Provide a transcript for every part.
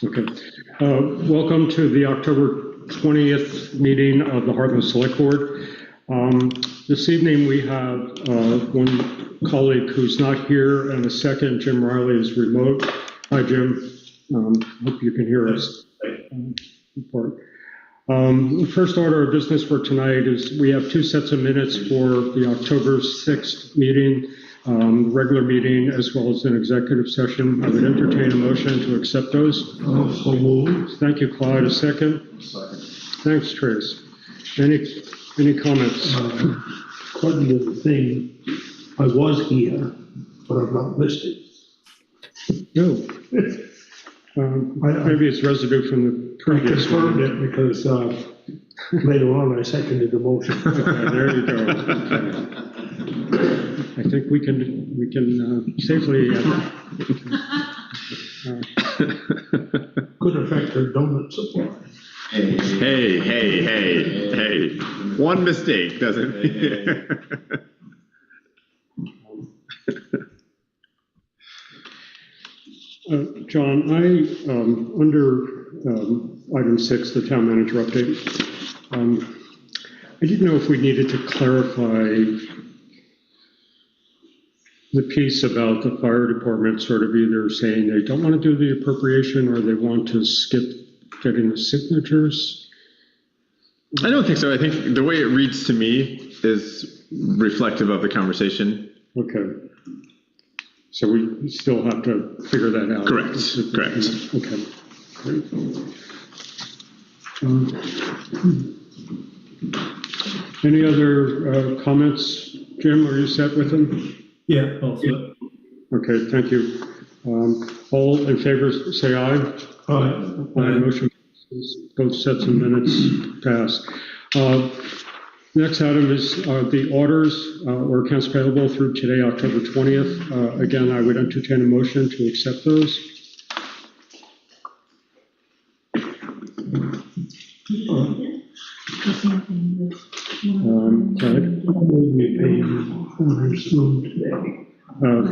Okay. Welcome to the October 20th meeting of the Hartland Selectboard. This evening we have one colleague who's not here, and a second, Jim Riley, is remote. Hi, Jim. Hope you can hear us. First order of business for tonight is we have two sets of minutes for the October 6th meeting. Regular meeting as well as an executive session. I would entertain a motion to accept those. Thank you, Clyde. A second? Thanks, Trace. Any comments? According to the thing, I was here, but I'm not listed. No. Maybe it's residue from the previous I confirmed it because later on I seconded the motion. Okay, there you go. Okay. I think we can safely. Could affect her donut supply. Hey. One mistake doesn't. John, under item 6, the town manager update, I didn't know if we needed to clarify the piece about the fire department sort of either saying they don't want to do the appropriation or they want to skip getting the signatures. I don't think so. I think the way it reads to me is reflective of the conversation. Okay. So we still have to figure that out. Correct. Okay. Great. Any other comments? Jim, are you set with them? Yeah, all set. Okay, thank you. All in favor, say aye. Aye. Motion passes. Both sets of minutes pass. Next item is the orders or accounts payable through today, October 20th. Again, I would entertain a motion to accept those.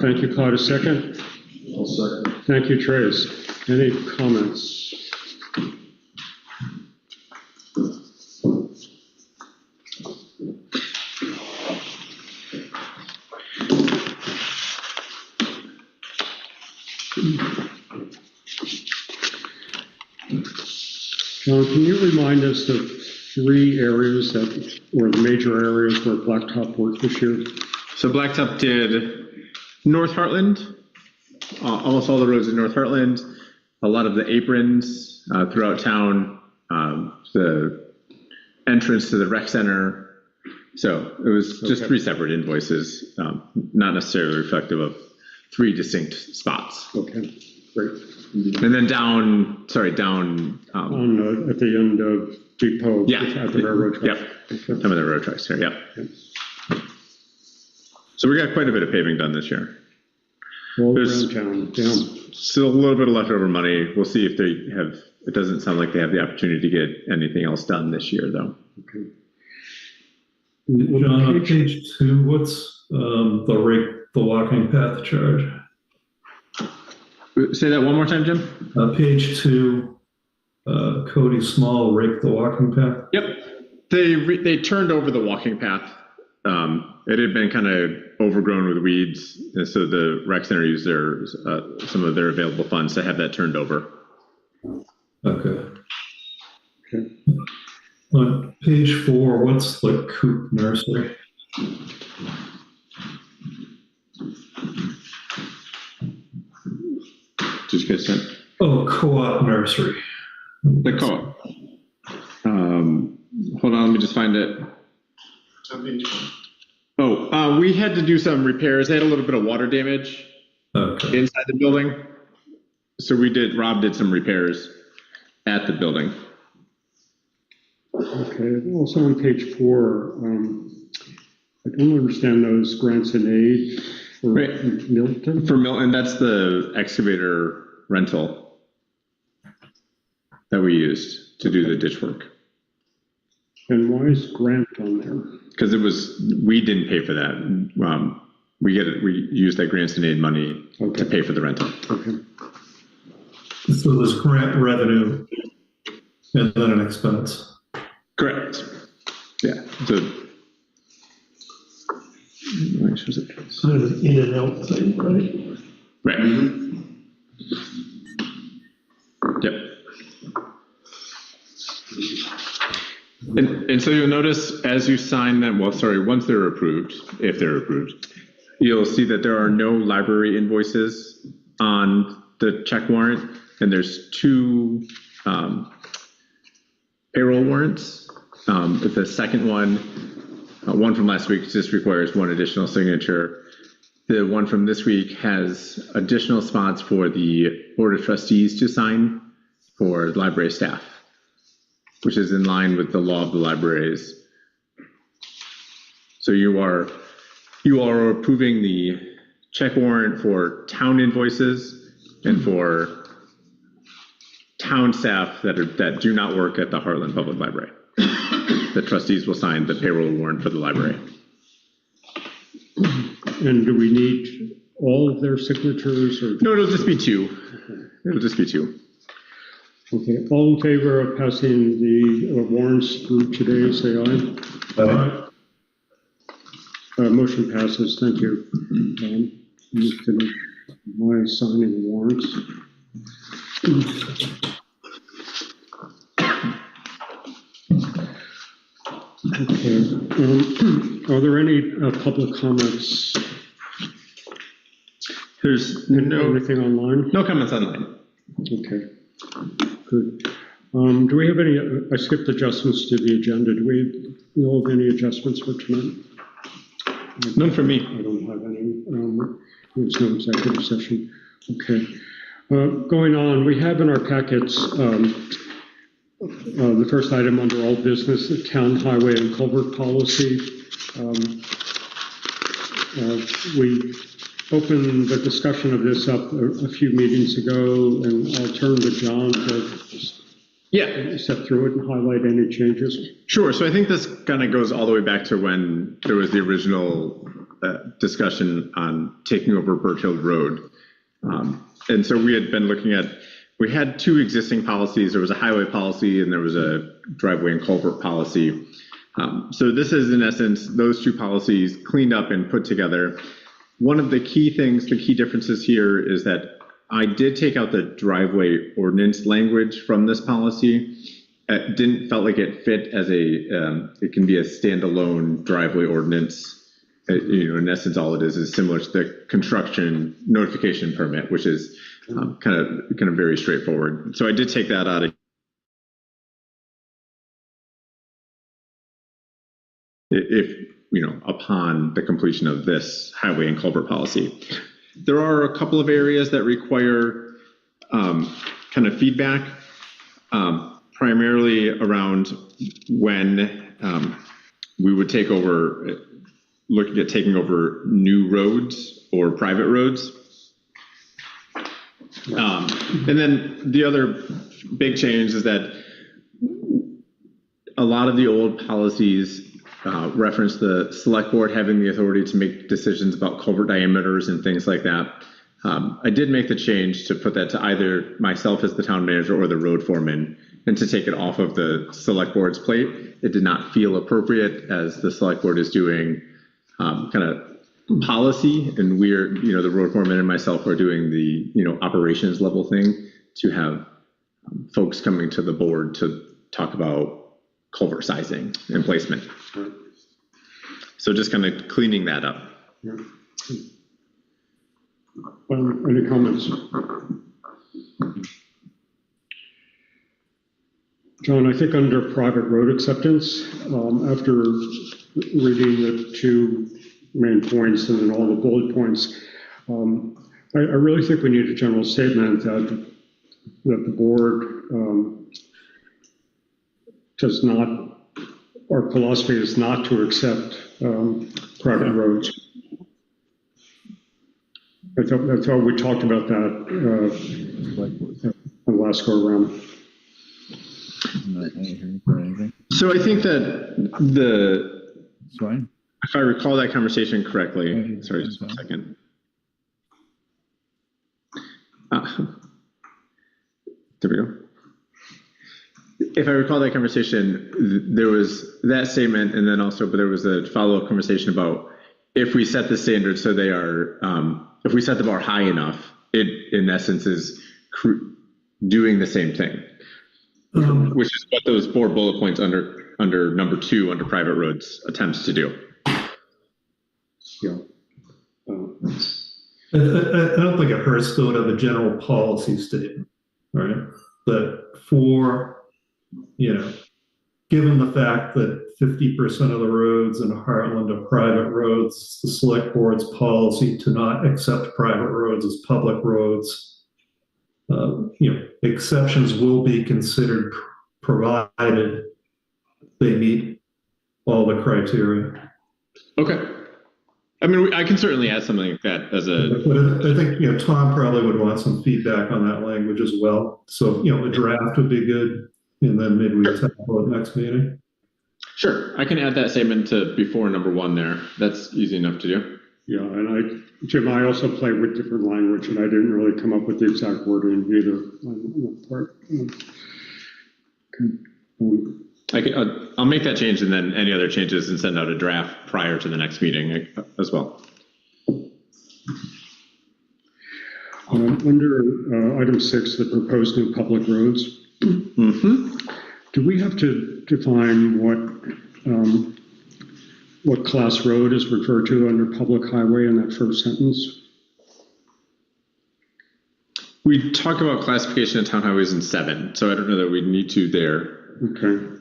Thank you, Clyde. A second? I'll second. Thank you, Trace. Any comments? John, can you remind us of 3 areas that were the major areas where Blacktop worked this year? So Blacktop did North Hartland, almost all the roads in North Hartland, a lot of the aprons throughout town, the entrance to the rec center. So it was just 3 separate invoices, not necessarily reflective of 3 distinct spots. Okay, great. And then down at the end of Depot. Yeah. At the railroad tracks. Yep. Okay. Some of the road tracks here. Yep. So we got quite a bit of paving done this year. All There's around town. Yeah. still a little bit of leftover money. We'll see if they have. It doesn't sound like they have the opportunity to get anything else done this year, though. Okay. John, on page 2, what's the walking path charge? Say that one more time, Jim. Page 2, Cody Small, rake the walking path. Yep. They turned over the walking path. It had been kind of overgrown with weeds, and so the rec center used some of their available funds to have that turned over. Okay. Okay. On page 4, what's the Coop Nursery? Just get sent. Oh, Co-op Nursery. The co-op. Hold on, let me just find it. Oh, we had to do some repairs. They had a little bit of water damage inside the building. So Rob did some repairs at the building. Okay, also on page 4, I don't understand those grants and aid for Milton. For Milton, that's the excavator rental that we used to do the ditch work. And why is grant on there? Because we didn't pay for that. We used that grants and aid money to pay for the rental. Okay. So there's grant revenue and then an expense. Correct. Yeah. So, which was it? Kind of an in and out thing, right? Right. Yep. And so you'll notice as you sign them, well, sorry, once they're approved, if they're approved, you'll see that there are no library invoices on the check warrant, and there's two payroll warrants. The second one from last week just requires one additional signature. The one from this week has additional spots for the Board of Trustees to sign for library staff, which is in line with the law of the libraries. So you are approving the check warrant for town invoices and for town staff that do not work at the Hartland Public Library. The trustees will sign the payroll warrant for the library. And do we need all of their signatures or? No, it'll just be two. It'll just be two. Okay, all in favor of passing the warrants through today, say aye. Motion passes, thank you. Just finish my signing the warrants. Okay, are there any public comments? There's Anything online? no comments online. Okay, good. Do we have any, I skipped adjustments to the agenda. Do we know of any adjustments for tonight? None for me. I don't have any. There's no executive session. Okay. Going on, we have in our packets the first item under all business, the town highway and culvert policy. We opened the discussion of this up a few meetings ago, and I'll turn to John to step through it and highlight any changes. Sure. So I think this kind of goes all the way back to when there was the original discussion on taking over Birch Hill Road. And so we had been looking at, we had two existing policies. There was a highway policy and there was a driveway and culvert policy. So this is in essence, those two policies cleaned up and put together. One of the key things, the key differences here is that I did take out the driveway ordinance language from this policy. It felt like it fit as it can be a standalone driveway ordinance. In essence, all it is similar to the construction notification permit, which is kind of very straightforward. So I did take that out of upon the completion of this highway and culvert policy. There are a couple of areas that require kind of feedback, primarily around when we would take over, looking at taking over new roads or private roads. And then the other big change is that a lot of the old policies reference the select board having the authority to make decisions about culvert diameters and things like that. I did make the change to put that to either myself as the town manager or the road foreman, and to take it off of the select board's plate. It did not feel appropriate as the select board is doing kind of policy, and we're, the road foreman and myself are doing the, operations level thing, to have folks coming to the board to talk about culvert sizing and placement. Right. So just kind of cleaning that up. Yeah. Any comments? John, I think under private road acceptance, after reading the two main points and then all the bullet points, I really think we need a general statement that the board does not, our philosophy is not to accept private roads. I thought we talked about that the last go around. So I think that if I recall that conversation correctly, sorry, just 1 second. There we go. If I recall that conversation, there was that statement, and then also, but there was a follow-up conversation about if we set the standards so they are, if we set the bar high enough, it in essence is doing the same thing, which is what those 4 bullet points under number 2 under private roads attempts to do. Yeah. I don't think it hurts though to have a general policy statement, right? That for, given the fact that 50% of the roads in Hartland are private roads, the select board's policy to not accept private roads as public roads. Exceptions will be considered provided they meet all the criteria. Okay. I mean, I can certainly add something like that as a. But I think, Tom probably would want some feedback on that language as well. So, a draft would be good, and then maybe we tackle it next meeting. Sure, I can add that statement to before number 1 there. That's easy enough to do. Yeah, and Jim, I also play with different language, and I didn't really come up with the exact wording either on that part. I'll make that change, and then any other changes, and send out a draft prior to the next meeting as well. Under item 6, the proposed new public roads. Mm-hmm. Do we have to define what class road is referred to under public highway in that first sentence? We talk about classification of town highways in 7, so I don't know that we need to there. Okay.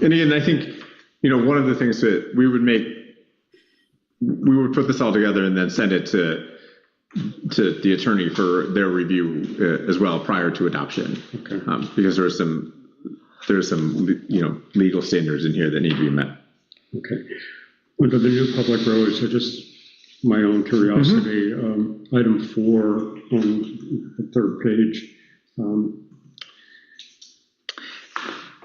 And again, I think, one of the things that we would put this all together and then send it to the attorney for their review as well prior to adoption. Okay. Because there's some legal standards in here that need to be met. Okay. Under the new public roads, my own curiosity, item 4 on the 3rd page.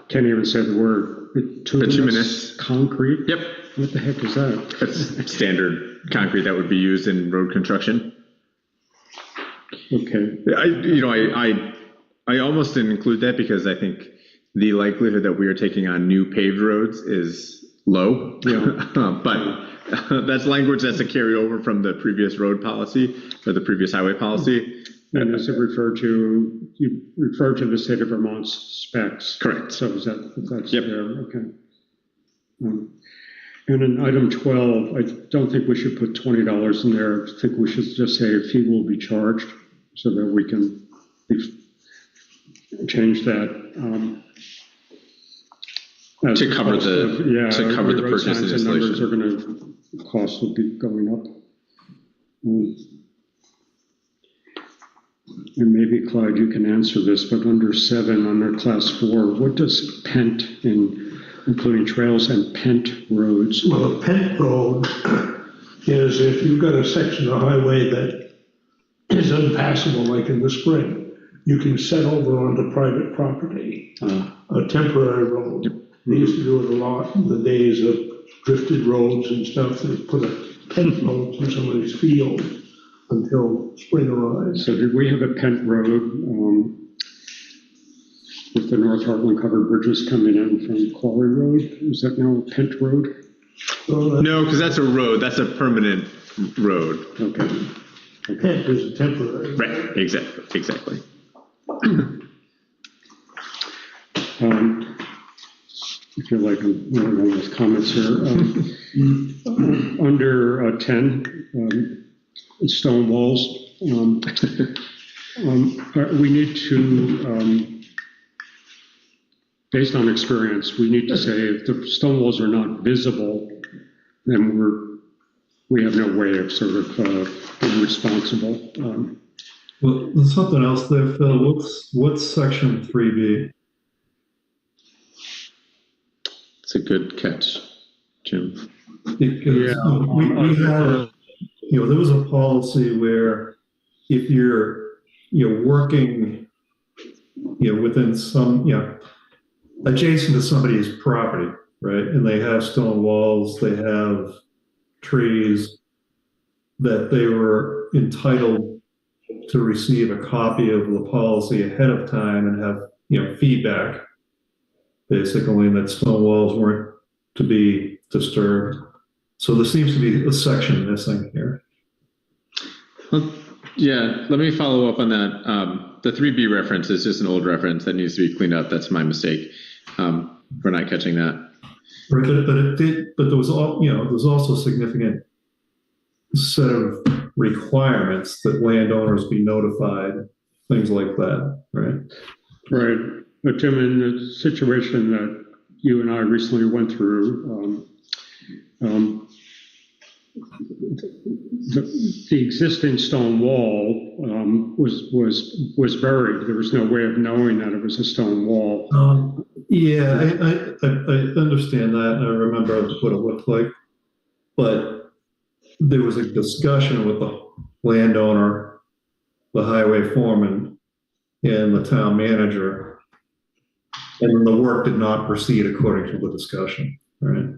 Can't even say the word. Bituminous concrete? Yep. What the heck is that? That's standard concrete that would be used in road construction. Okay. I almost didn't include that because I think the likelihood that we are taking on new paved roads is low. Yeah. But that's language that's a carryover from the previous road policy or the previous highway policy. And does it refer to the state of Vermont's specs? Correct. So that's yep. there? Okay. And in item 12, I don't think we should put $20 in there. I think we should just say a fee will be charged so that we can change that. To cover the purchase and installation. Costs will be going up. And maybe, Clyde, you can answer this, but under 7, under class 4, what does pent including trails and pent roads? Well, a pent road is if you've got a section of highway that is unpassable, like in the spring, you can set over onto private property, a temporary road. Yep. They used to do it a lot in the days of drifted roads and stuff. They put a pent road through somebody's field until spring arrives. So did we have a pent road with the North Hartland covered bridges coming in from Quarry Road? Is that now a pent road? No, because that's a road. That's a permanent road. Okay. Pent is a temporary. Right. Exactly. I feel like I'm running on with comments here. Under 10, stone walls. We need to, based on experience, we need to say if the stone walls are not visible, then we have no way of sort of being responsible. Well, there's something else there, Phil. What's section 3B? It's a good catch, Jim. Because we have, there was a policy where if you're working, within some, adjacent to somebody's property, right? And they have stone walls, they have trees, that they were entitled to receive a copy of the policy ahead of time and have, feedback, basically, that stone walls weren't to be disturbed. So there seems to be a section missing here. Well, yeah, let me follow up on that. The 3B reference is just an old reference that needs to be cleaned up. That's my mistake for not catching that. But there was there's also a significant set of requirements that landowners be notified, things like that, right? Right. But Jim, in the situation that you and I recently went through, the existing stone wall was buried. There was no way of knowing that it was a stone wall. Yeah, I understand that, and I remember what it looked like, but there was a discussion with the landowner, the highway foreman, and the town manager, and the work did not proceed according to the discussion, right?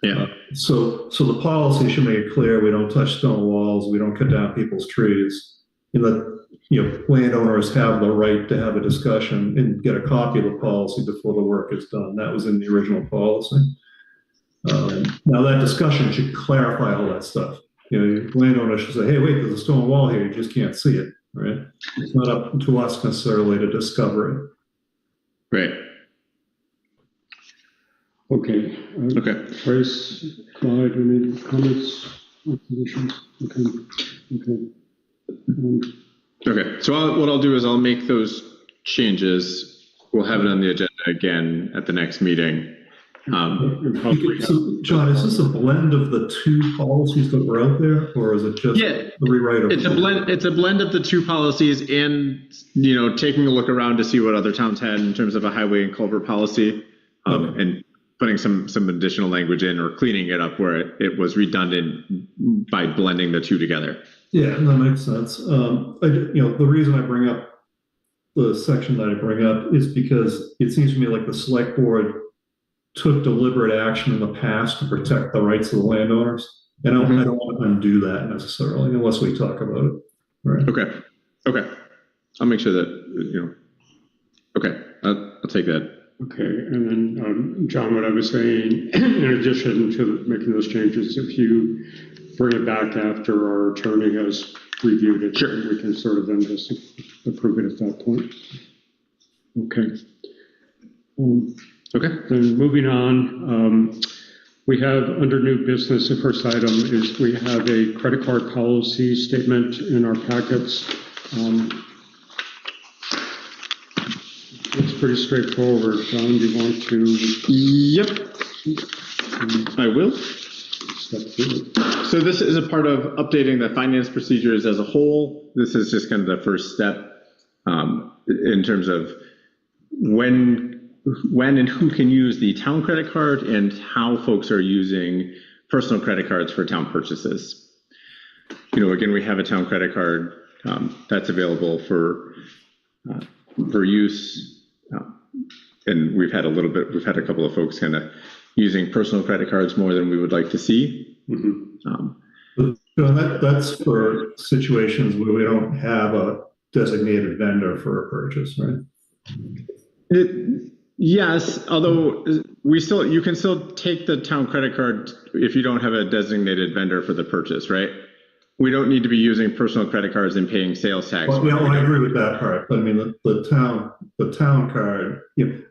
Yeah. So the policy should make it clear we don't touch stone walls, we don't cut down people's trees, and that landowners have the right to have a discussion and get a copy of the policy before the work is done. That was in the original policy. Now that discussion should clarify all that stuff. Landowners should say, "Hey, wait, there's a stone wall here. You just can't see it." Right? It's not up to us necessarily to discover it. Right. Okay. Okay. Bryce, Clyde, any comments or conditions? Okay. Okay. So what I'll do is I'll make those changes. We'll have it on the agenda again at the next meeting. So, John, is this a blend of the two policies that were out there, or is it just the rewrite of? It's a blend of the two policies, and taking a look around to see what other towns had in terms of a highway and culvert policy, and putting some additional language in or cleaning it up where it was redundant by blending the two together. Yeah, that makes sense. The reason I bring up the section that I bring up is because it seems to me like the select board took deliberate action in the past to protect the rights of the landowners. And I don't want to undo that necessarily unless we talk about it. Right. Okay. I'll make sure that, okay, I'll take that. Okay, and then John, what I was saying, in addition to making those changes, if you bring it back after our attorney has reviewed it, sure, we can sort of then just approve it at that point. Okay. Okay. Then moving on, we have under new business, the first item is we have a credit card policy statement in our packets. It's pretty straightforward. John, do you want to? Yep. I will. Step through it. So this is a part of updating the finance procedures as a whole. This is just kind of the first step in terms of when and who can use the town credit card and how folks are using personal credit cards for town purchases. Again, we have a town credit card that's available for use. And we've had a couple of folks kind of using personal credit cards more than we would like to see. That's for situations where we don't have a designated vendor for a purchase, right? Yes, although you can still take the town credit card if you don't have a designated vendor for the purchase, right? We don't need to be using personal credit cards and paying sales tax. Well, I agree with that part, but I mean the town card.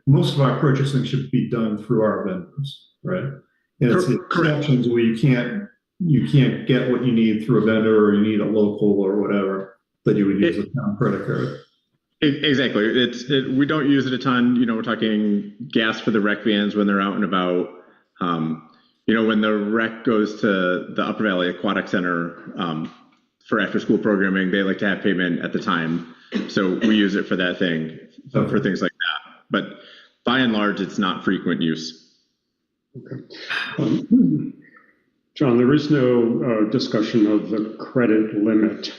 Most of our purchasing should be done through our vendors, right? And it's exceptions where you can't get what you need through a vendor, or you need a local or whatever, that you would use a town credit card. Exactly. We don't use it a ton. We're talking gas for the rec vans when they're out and about. When the rec goes to the Upper Valley Aquatic Center for after-school programming, they like to have payment at the time. So we use it for that thing, for things like that. But by and large, it's not frequent use. Okay. John, there is no discussion of the credit limit.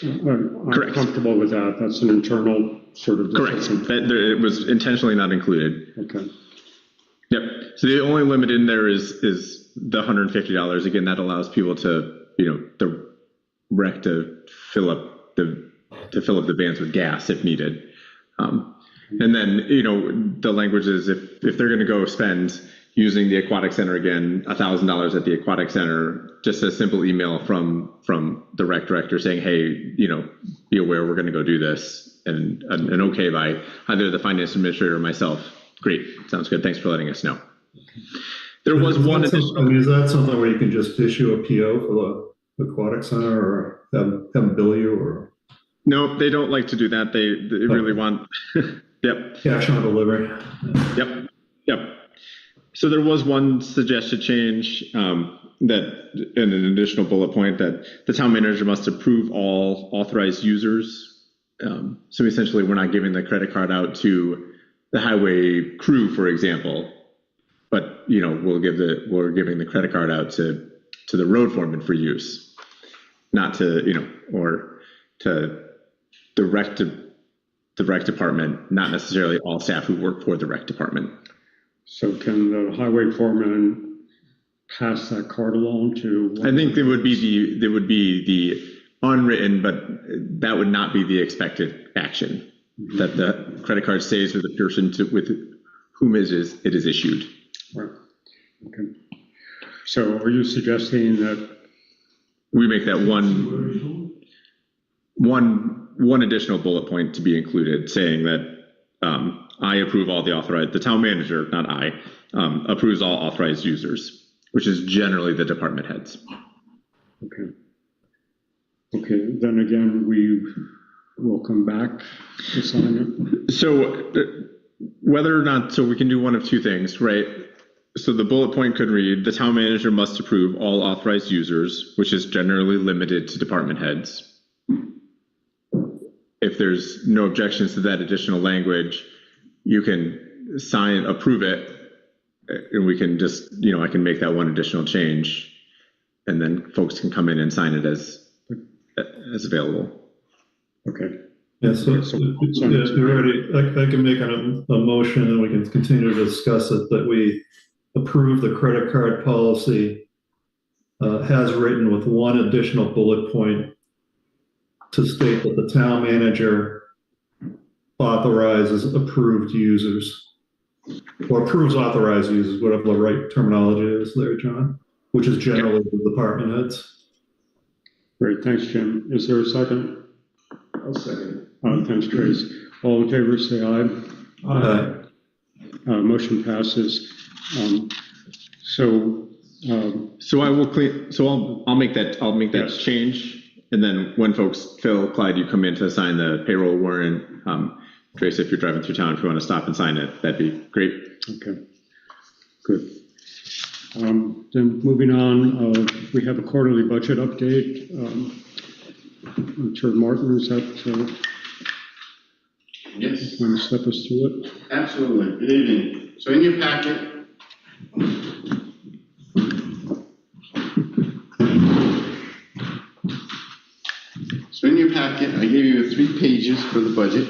I'm Correct. Comfortable with that. That's an internal sort of discussion. Correct. It was intentionally not included. Okay. Yep. So the only limit in there is the $150. Again, that allows people to, the rec to fill up the vans with gas if needed. And then, the language is if they're going to go spend using the aquatic center again, $1,000 at the aquatic center, just a simple email from the rec director saying, hey, be aware we're going to go do this, and an okay by either the finance administrator or myself. Great, sounds good. Thanks for letting us know. There was one additional. Is that something where you can just issue a PO for the aquatic center, or have them bill you, or? No, they don't like to do that. They really want. Yep. Cash on delivery. Yep. So there was one suggested change that in an additional bullet point that the town manager must approve all authorized users. So essentially, we're not giving the credit card out to the highway crew, for example, but we're giving the credit card out to the road foreman for use, not to or to the rec department, not necessarily all staff who work for the rec department. So can the highway foreman pass that card along to? I think there would be the unwritten, but that would not be the expected action. Mm-hmm. That the credit card stays with the person with whom it is issued. Right. Okay. So are you suggesting that we make that one additional bullet point to be included, saying that I approve all the town manager, not I, approves all authorized users, which is generally the department heads. Okay. Then again, we will come back to sign it. So whether or not, so we can do one of two things, right? So the bullet point could read, the town manager must approve all authorized users, which is generally limited to department heads. If there's no objections to that additional language, you can approve it, and we can just, I can make that one additional change, and then folks can come in and sign it as available. Okay. Yeah, so you're ready. I can make a motion, and we can continue to discuss it, that we approve the credit card policy as written, with one additional bullet point to state that the town manager authorizes approved users, or approves authorized users, whatever the right terminology is there, John, which is generally the department heads. Great, thanks, Jim. Is there a second? I'll second. Thanks, Trace. All in favor, say aye. Aye. Motion passes. So I will clean. So I'll make that yes. change. And then when folks, Phil, Clyde, you come in to sign the payroll warrant, Trace, if you're driving through town, if you want to stop and sign it, that'd be great. Okay, good. Then moving on, we have a quarterly budget update. I'm sure Martin, is that yes. Want to step us through it? Absolutely. Good evening. So in your packet, I gave you 3 pages for the budget.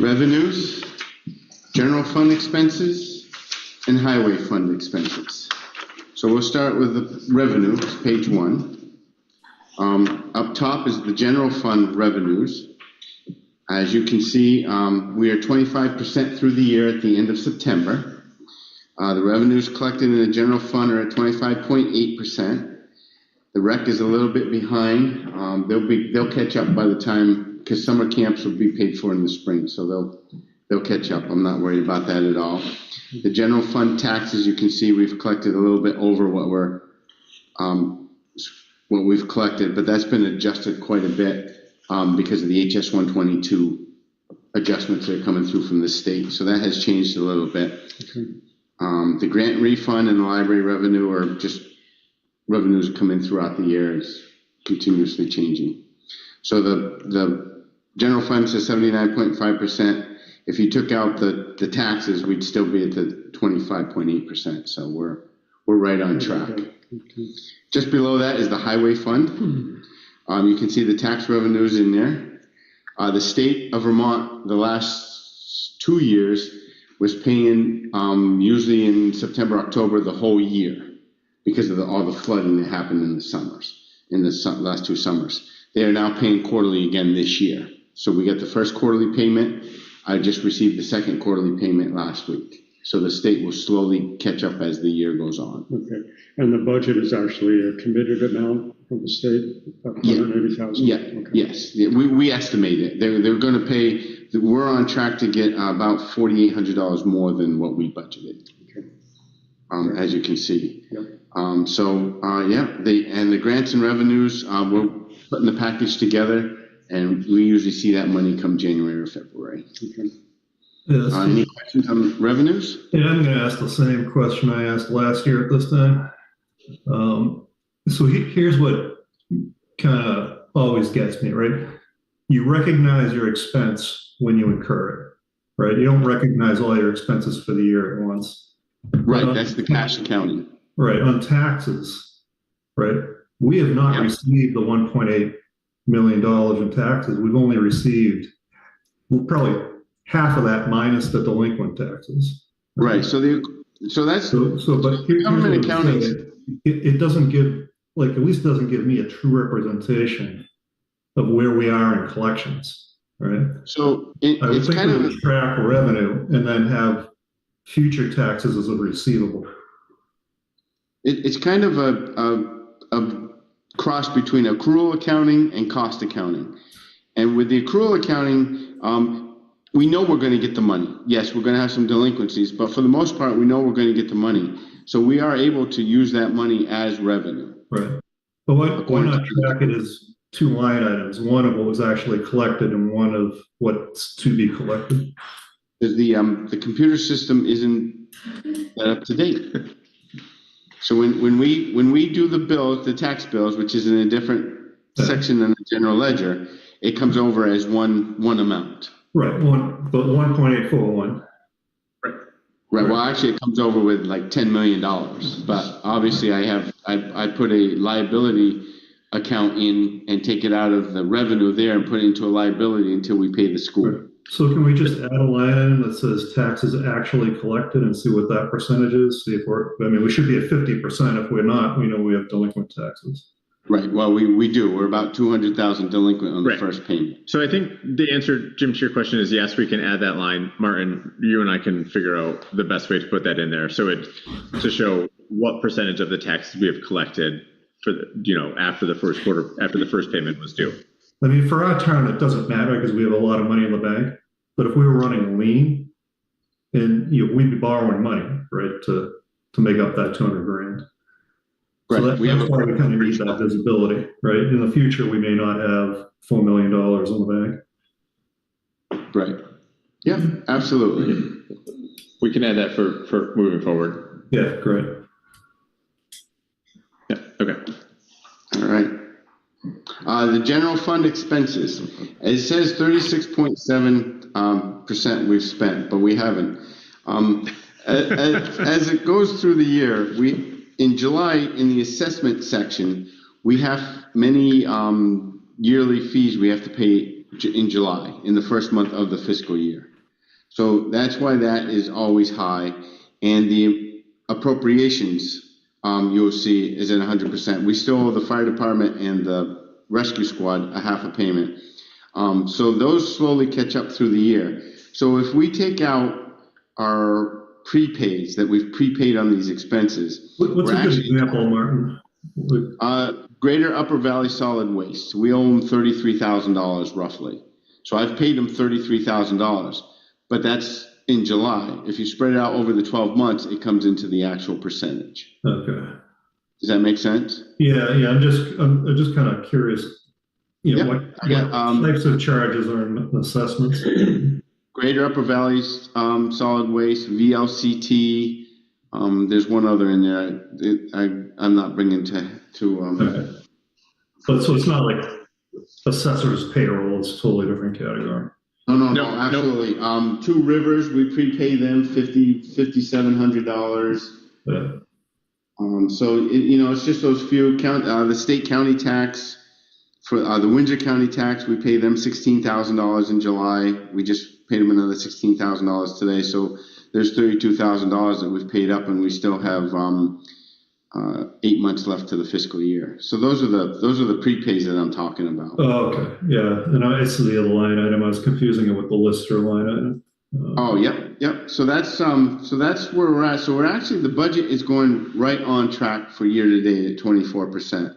Revenues, general fund expenses, and highway fund expenses. So we'll start with the revenue, page 1. Up top is the general fund revenues. As you can see, we are 25% through the year at the end of September. The revenues collected in the general fund are at 25.8%. The rec is a little bit behind. They'll catch up by the time, because summer camps will be paid for in the spring, so they'll catch up. I'm not worried about that at all. The general fund taxes, you can see we've collected a little bit over what we've collected, but that's been adjusted quite a bit because of the HS 122 adjustments that are coming through from the state. So that has changed a little bit. Okay. The grant refund and the library revenue are just revenues come in throughout the year, is continuously changing. So the general fund says 79.5%. If you took out the taxes, we'd still be at the 25.8%. So we're right on track. Okay. Just below that is the highway fund. You can see the tax revenues in there. The state of Vermont, the last 2 years, was paying, usually in September, October, the whole year because of all the flooding that happened in the summers, last 2 summers. They are now paying quarterly again this year. So we get the first quarterly payment. I just received the second quarterly payment last week. So the state will slowly catch up as the year goes on. Okay, and the budget is actually a committed amount from the state, Yeah. 180,000? Yeah, Okay. yes, yeah, we estimate it. They're gonna pay, we're on track to get about $4,800 more than what we budgeted. Okay. As you can see. Yep. The grants and revenues, we're putting the package together, and we usually see that money come January or February. Okay. Yes. Any questions on revenues? Yeah, I'm going to ask the same question I asked last year at this time. So here's what kind of always gets me, right? You recognize your expense when you incur it, right? You don't recognize all your expenses for the year at once. Right, that's the cash accounting. Right, on taxes, right? We have not received the $1.8 million in taxes. We've only received probably half of that minus the delinquent taxes. Right, so But here's government what I'm accounting. saying. It doesn't give, like, at least doesn't give me a true representation of where we are in collections, right? So I would it's think kind we of, would track revenue and then have future taxes as a receivable. it's kind of a cross between accrual accounting and cost accounting. And with the accrual accounting, we know we're going to get the money. Yes, we're going to have some delinquencies, but for the most part, we know we're going to get the money. So we are able to use that money as revenue. Right. But why not track it as 2 line items, one of what was actually collected and one of what's to be collected? Because the computer system isn't up to date. So when we do the bills, the tax bills, which is in a different section than the general ledger, it comes over as one amount. Right, but 1.841. Right. Well, actually, it comes over with like $10 million. But obviously, I put a liability account in and take it out of the revenue there and put it into a liability until we pay the school. Right. So can we just add a line item that says taxes actually collected and see what that percentage is? See if we should be at 50%. If we're not, we know we have delinquent taxes. Right. Well, we do. We're about 200,000 delinquent on the first payment. So I think the answer, Jim, to your question is yes, we can add that line. Martin, you and I can figure out the best way to put that in there. So to show what percentage of the taxes we have collected for after the first quarter, after the first payment was due. I mean, for our town, it doesn't matter because we have a lot of money in the bank. But if we were running lean, and we'd be borrowing money, right, to make up that $200,000. Right. So that's why we kind of need that visibility, right? In the future, we may not have $4 million in the bank. Right. Yeah, absolutely. We can add that for moving forward. Yeah, great. Yeah, okay. All right. The general fund expenses. It says 36.7% we've spent, but we haven't. As it goes through the year, in July, in the assessment section, we have many yearly fees we have to pay in July, in the first month of the fiscal year. So that's why that is always high. And the appropriations, you'll see, is at 100%. We still owe the fire department and the rescue squad a half a payment. So those slowly catch up through the year. So if we take out our prepaids that we've prepaid on these expenses. What's a good example, Martin? Greater Upper Valley Solid Waste. We owe them $33,000 roughly. So I've paid them $33,000, but that's in July. If you spread it out over the 12 months, it comes into the actual percentage. Okay. Does that make sense? Yeah. I'm just kind of curious. What types of charges are in assessments? Greater Upper Valley Solid Waste, VLCT. There's one other in there. I'm not bringing to. Okay. But so it's not like assessor's payroll. It's a totally different category. No, absolutely. Two Rivers, we prepay them $5,700. Yeah. So it's just those few. The state county tax for the Windsor County tax, we pay them $16,000 in July. We just paid them another $16,000 today. So there's $32,000 that we've paid up, and we still have 8 months left to the fiscal year. So those are the prepays that I'm talking about. Oh, okay, yeah, and I see the other line item, I was confusing it with the lister line item. Oh, yep. So that's where we're at. So we're actually, the budget is going right on track for year to date at 24%.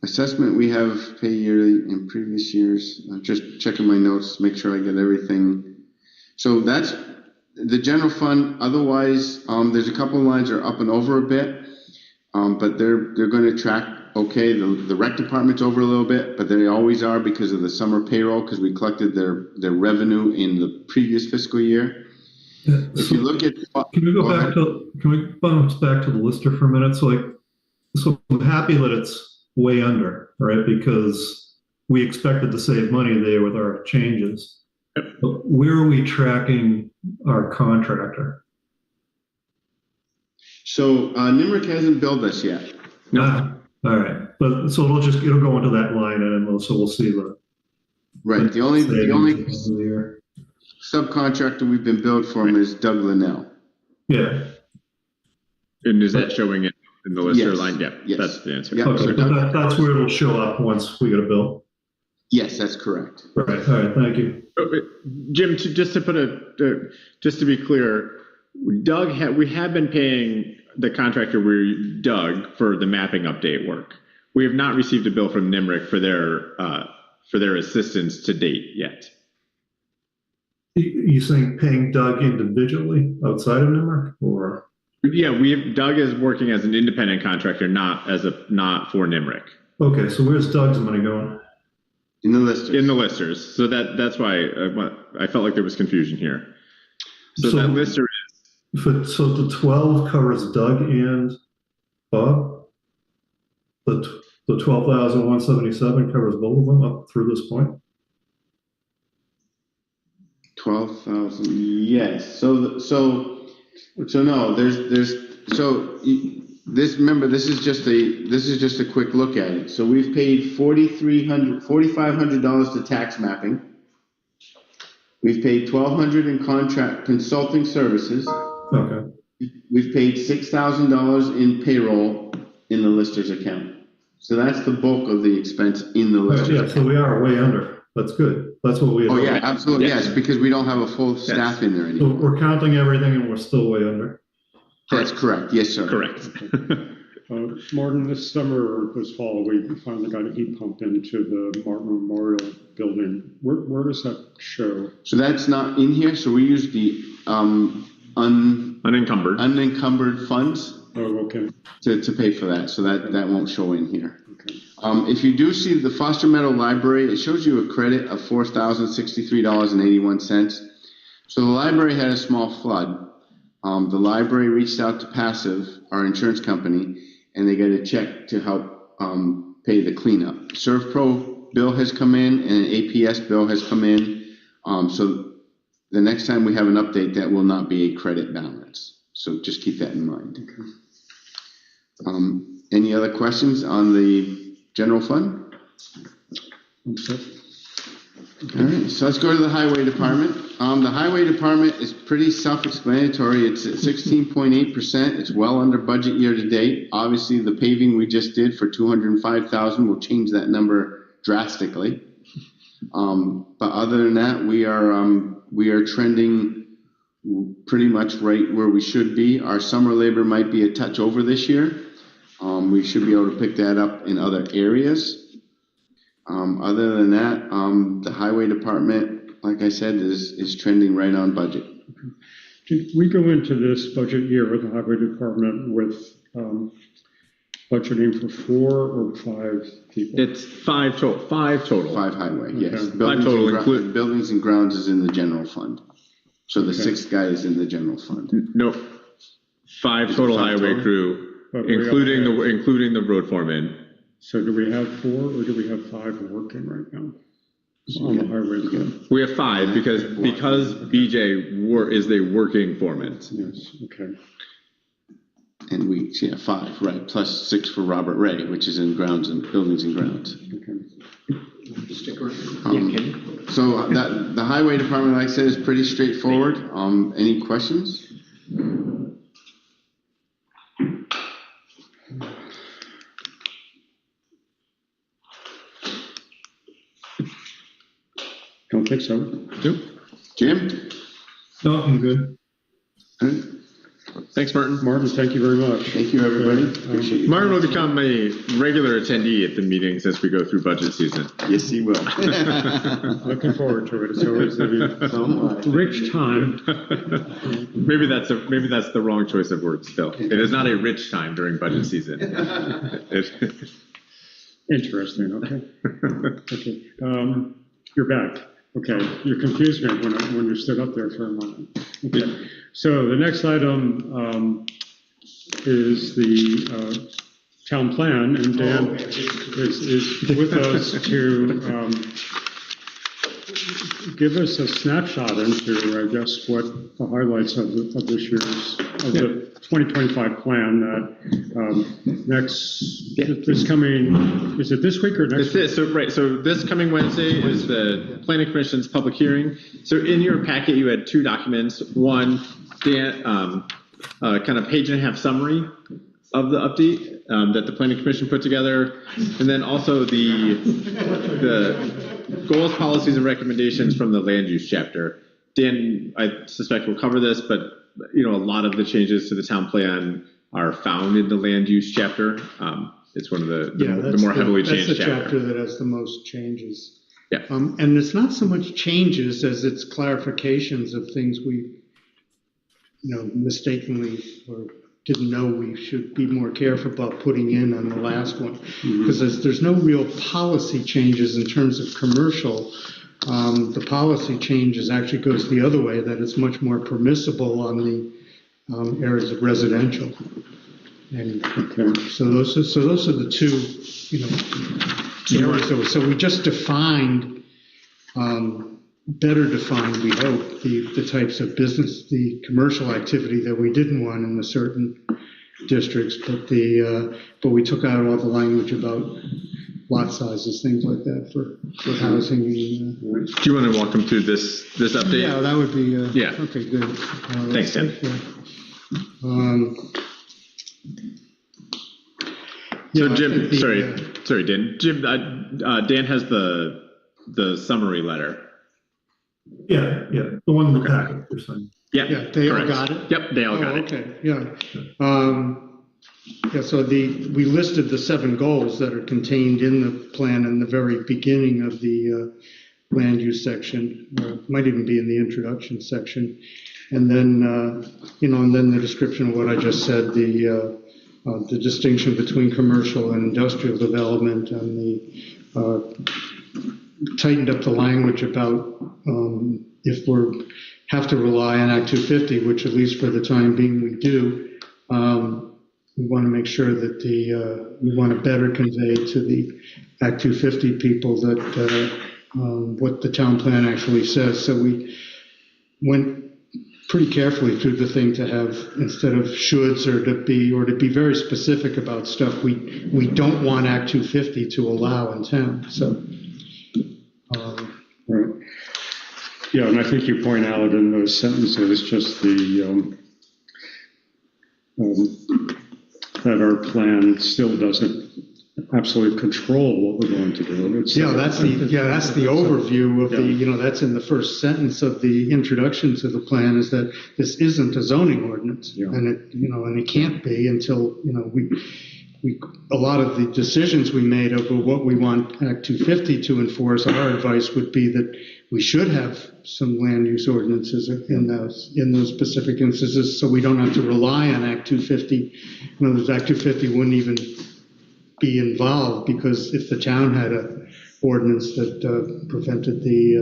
Assessment, we have pay yearly in previous years. I'm just checking my notes, make sure I get everything. So that's the general fund. Otherwise, there's a couple of lines that are up and over a bit, but they're going to track okay. The rec department's over a little bit, but they always are because of the summer payroll, because we collected their revenue in the previous fiscal year. Yeah. If you look at, Can we bounce back to the lister for a minute? So I'm happy that it's way under, right? Because we expected to save money there with our changes. But where are we tracking our contractor? so Nimerick hasn't billed us yet. No. All right, but so it'll go into that line item, so we'll see the Right. The only year. subcontractor we've been billed from is Doug Linnell. Yeah. And is that showing it in the lister Yes. line? Yeah, Yes. that's the answer. Yep. Okay, So but that's where it'll show up once we get a bill. Yes, that's correct. Right. All right. Thank you. Jim, just to be clear, we have been paying the contractor, Doug, for the mapping update work. We have not received a bill from Nimerick for their assistance to date yet. You saying paying Doug individually outside of Nimerick, or? Yeah, Doug is working as an independent contractor, not for Nimerick. Okay, so where's Doug's money going? In the listers. In the listers. So that's why I felt like there was confusion here. So that lister is. So the 12 covers Doug and Bob? The 12,177 covers both of them up through this point? 12,000. Yes. So no. Remember, this is just a quick look at it. So we've paid $4,500 to tax mapping. We've paid $1,200 in contract consulting services. Okay. We've paid $6,000 in payroll in the listers account. So that's the bulk of the expense in the listers Yeah, account. so we are way under. That's good. That's what we. Oh yeah, absolutely. Yes, because we don't have a full staff in there So anymore. we're counting everything and we're still way under. That's correct. Yes, sir. Correct. Martin, this summer or this fall, we finally got a heat pump into the Martin Memorial Building. Where does that show? So that's not in here. So we use the unencumbered funds Oh, okay. to pay for that. So that won't show in here. Okay. If you do see the Foster Meadow Library, it shows you a credit of $4,063.81. So the library had a small flood. The library reached out to Passive, our insurance company, and they got a check to help pay the cleanup. ServPro bill has come in and an APS bill has come in. So the next time we have an update, that will not be a credit balance. So just keep that in mind. Okay. Any other questions on the general fund? All right, so let's go to the highway department. The highway department is pretty self-explanatory. It's at 16.8%. It's well under budget year to date. Obviously, the paving we just did for $205,000 will change that number drastically. But other than that, we are trending pretty much right where we should be. Our summer labor might be a touch over this year. We should be able to pick that up in other areas. Other than that, the highway department, like I said, is trending right on budget. Did we go into this budget year with the highway department with budgeting for 4 or 5 people? It's 5 total. 5 total. 5 highway, yes. Okay. Buildings and grounds is in the general fund. So the 6th guy is in the general fund. No, 5 total highway crew, including the road foreman. So do we have 4 or do we have 5 working right now on the highway department? We have 5 because BJ is the working foreman. Yes, okay. And 5, right, plus 6 for Robert Ray, which is in grounds and buildings and grounds. Okay. Stick around. So the highway department, like I said, is pretty straightforward. Any questions? Don't think so. Nope. Jim? No, I'm good. Thanks, Martin. Martin, thank you very much. Thank you, everybody. Appreciate you. Martin will become a regular attendee at the meetings as we go through budget season. Yes, he will. Looking forward to it. It's always a rich time. Maybe that's the wrong choice of words still. It is not a rich time during budget season. Interesting, okay. Okay, you're back. Okay, you confused me when you stood up there for a moment. Okay, so the next item is the town plan, and Dan is with us to give us a snapshot into, I guess, what the highlights of this year's, of the 2025 plan that is coming, is it this week or next week? So this coming Wednesday is the Planning Commission's public hearing. So in your packet, you had two documents. One, Dan, kind of page and a half summary of the update that the Planning Commission put together, and then also the goals, policies, and recommendations from the land use chapter. Dan, I suspect will cover this, but a lot of the changes to the town plan are found in the land use chapter. It's one of the more heavily changed That's the chapter that has the most changes. Yeah. And it's not so much changes as it's clarifications of things we, mistakenly or didn't know we should be more careful about putting in on the last one. Because there's no real policy changes in terms of commercial. The policy changes actually goes the other way, that it's much more permissible on the areas of residential. And so those are the two, areas. So we just defined, better defined, we hope, the types of business, the commercial activity that we didn't want in the certain districts, but we took out all the language about lot sizes, things like that for housing. Do you want to walk them through this update? Yeah, that would be, yeah. Okay, good. Thanks, Dan. So Jim, sorry, Dan. Jim, Dan has the summary letter. Yeah, the one in the packet for signing. Yeah, they all correct. got it? Yep, they all got it. Okay, yeah. So we listed the 7 goals that are contained in the plan in the very beginning of the land use section, or might even be in the introduction section. And then, and then the description of what I just said, the distinction between commercial and industrial development, and the tightened up the language about if we have to rely on Act 250, which at least for the time being we do, we want to make sure that we want to better convey to the Act 250 people that what the town plan actually says. So we went pretty carefully through the thing to have, instead of shoulds or to be very specific about stuff we don't want Act 250 to allow in town. So. Right. Yeah, and I think you point out in those sentences just that our plan still doesn't absolutely control what we're going to do. That's the overview of that's in the first sentence of the introduction to the plan, is that this isn't a zoning ordinance, and it can't be until a lot of the decisions we made over what we want Act 250 to enforce, our advice would be that we should have some land use ordinances in those specific instances, so we don't have to rely on Act 250. Act 250 wouldn't even be involved, because if the town had a ordinance that prevented the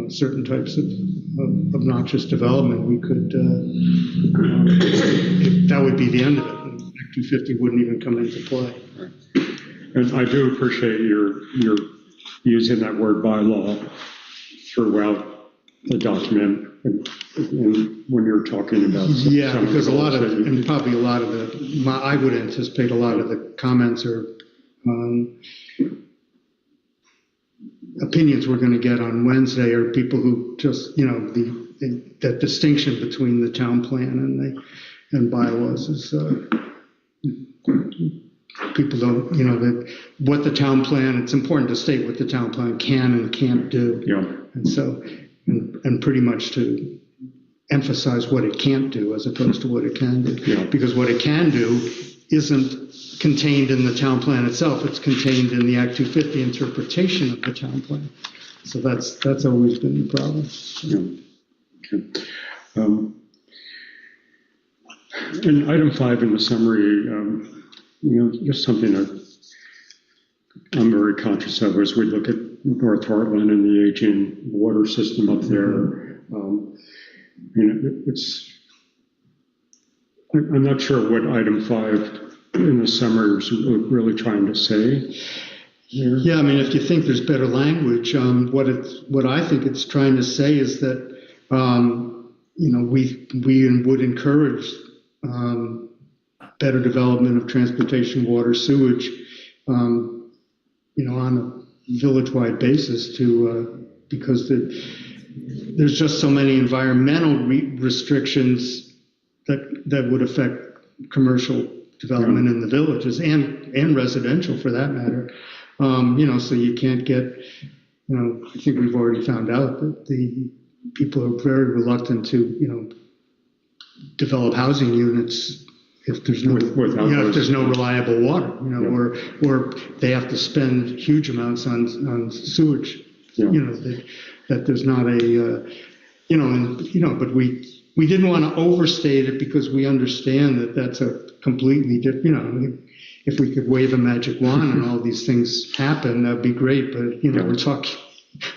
certain types of obnoxious development, we could that would be the end of it. Act 250 wouldn't even come into play. And I do appreciate your using that word bylaw throughout the document, and when you're talking about because I would anticipate a lot of the comments are opinions we're going to get on Wednesday are people who just, that distinction between the town plan and bylaws is, people don't, that what the town plan, it's important to state what the town plan can and can't do. Yeah. And so, and pretty much to emphasize what it can't do as opposed to what it can do. Yeah. Because what it can do isn't contained in the town plan itself, it's contained in the Act 250 interpretation of the town plan. So that's always been the problem. Yeah. Okay. In item 5 in the summary, just something that I'm very conscious of as we look at North Hartland and the aging water system up there. I'm not sure what item 5 in the summary is really trying to say. Yeah, I mean, if you think there's better language, what I think it's trying to say is that we would encourage better development of transportation, water, sewage, on a village-wide basis because there's just so many environmental restrictions that would affect commercial development in the villages and residential for that matter. So you can't get, I think we've already found out that the people are very reluctant to, develop housing units if there's no, if there's no reliable water, or they have to spend huge amounts on sewage, that there's not but we didn't want to overstate it because we understand that that's a completely different, if we could wave a magic wand and all these things happen, that'd be great. But, we're talking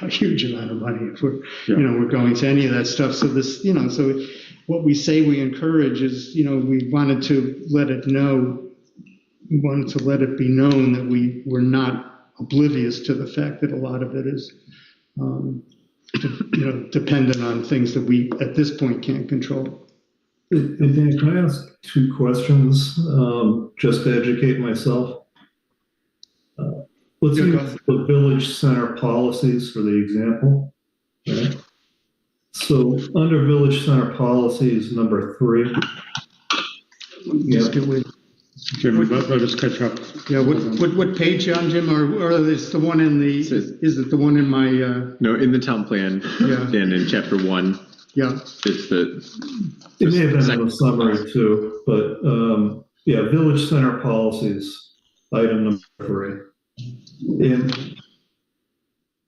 a huge amount of money if we're, we're going to any of that stuff. So this, so what we say we encourage is, we wanted to let it be known that we were not oblivious to the fact that a lot of it is, dependent on things that we at this point can't control. And Dan, can I ask 2 questions just to educate myself? Let's use the village center policies for the example. Okay. So under village center policies, number 3. Jim, let us catch up. Yeah, what page on, Jim, or is the one in the? Is it the one in my? No, in the town plan. Yeah. And in chapter 1. Yeah. It's It may have been in the summary too, but village center policies, item number 3. And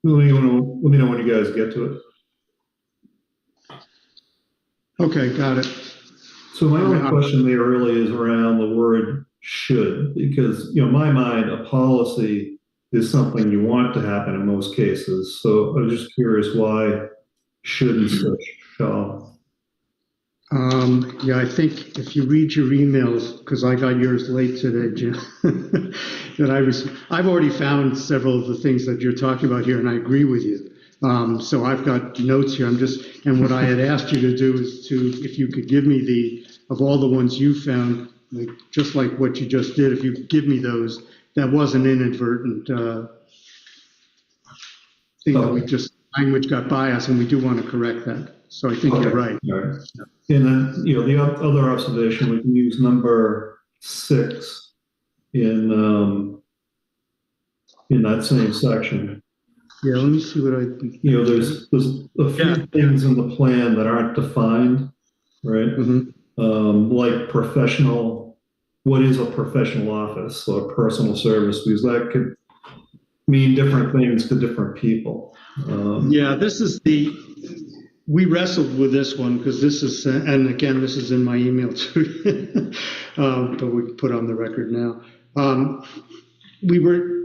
let me know when you guys get to it. Okay, got it. So my only question there really is around the word should, because, in my mind, a policy is something you want to happen in most cases. So I was just curious why should instead of shall. I think if you read your emails, because I got yours late today, Jim, that I've already found several of the things that you're talking about here, and I agree with you. So I've got notes here. And what I had asked you to do is if you could give me of all the ones you found, just like what you just did, if you could give me those, that was an inadvertent thing that language got by us, and we do want to correct that. So I think you're right. All right. And then, the other observation, we can use number 6 in that same section. Yeah, let me see what there's a few things in the plan that aren't defined, right? Mm-hmm. Like what is a professional office or personal service? Because that could mean different things to different people. This is we wrestled with this one because this is, and again, this is in my email too, but we can put on the record now.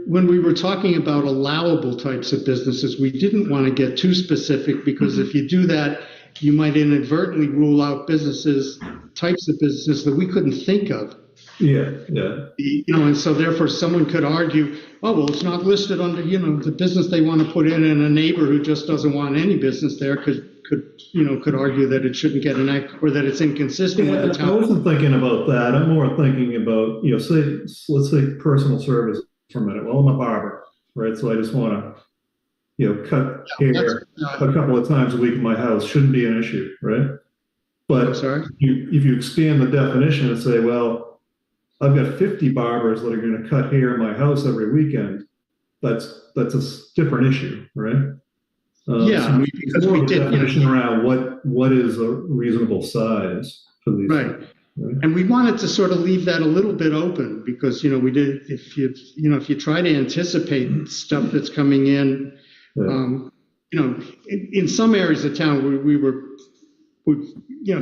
When we were talking about allowable types of businesses, we didn't want to get too specific because if you do that, you might inadvertently rule out types of businesses that we couldn't think of. Yeah. And so therefore someone could argue, oh, well, it's not listed under, the business they want to put in, and a neighbor who just doesn't want any business there could argue that it shouldn't get an act, or that it's inconsistent with the town. I wasn't thinking about that. I'm more thinking about, let's say personal service for a minute. Well, I'm a barber, right? So I just want to cut hair a couple of times a week in my house shouldn't be an issue, right? But I'm sorry? if you expand the definition and say, well, I've got 50 barbers that are going to cut hair in my house every weekend, that's a different issue, right? Yeah, So because more we of a did, definition around what is a reasonable size for these right. things, right? And we wanted to sort of leave that a little bit open because, we did, if you try to anticipate stuff that's coming in, in some areas of town, we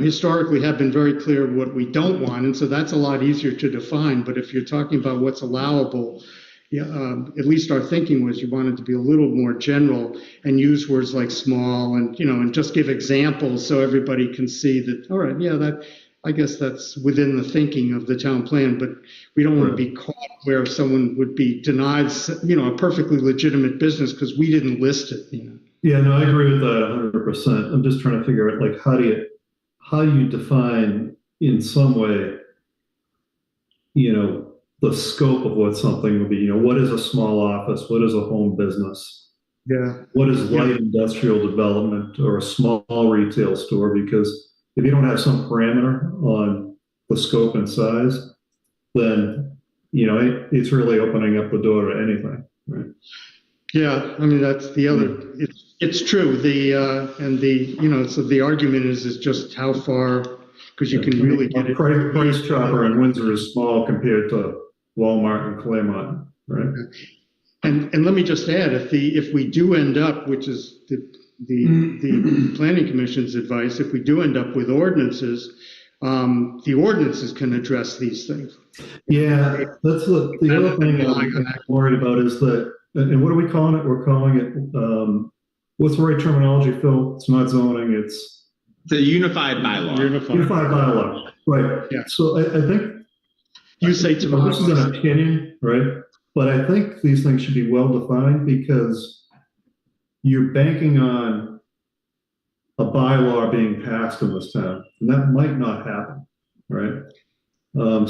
historically have been very clear what we don't want. And so that's a lot easier to define. But if you're talking about what's allowable, at least our thinking was you wanted to be a little more general and use words like small and, and just give examples so everybody can see that, all right, I guess that's within the thinking of the town plan, but we don't want to be caught where someone would be denied, a perfectly legitimate business because we didn't list it, Yeah, no, I agree with that 100%. I'm just trying to figure out, like, how do you define in some way, the scope of what something would be, what is a small office? What is a home business? Yeah. What is light industrial development or a small retail store? Because if you don't have some parameter on the scope and size, then, it's really opening up the door to anything, right? Yeah, I mean, that's the other, it's true. So the argument is just how far, because you can really get it. Price Chopper in Windsor is small compared to Walmart and Claremont, right? And let me just add, if we do end up, which is the Planning Commission's advice, if we do end up with ordinances, the ordinances can address these things. Yeah, that's the other thing I'm worried about is that, and what are we calling it? We're calling it, what's the right terminology, Phil? It's not zoning, it's the unified bylaw. Unified bylaw, right? Yeah. So I think you say tomorrow. This is an opinion, right? But I think these things should be well defined because you're banking on a bylaw being passed in this town, and that might not happen, right? Again,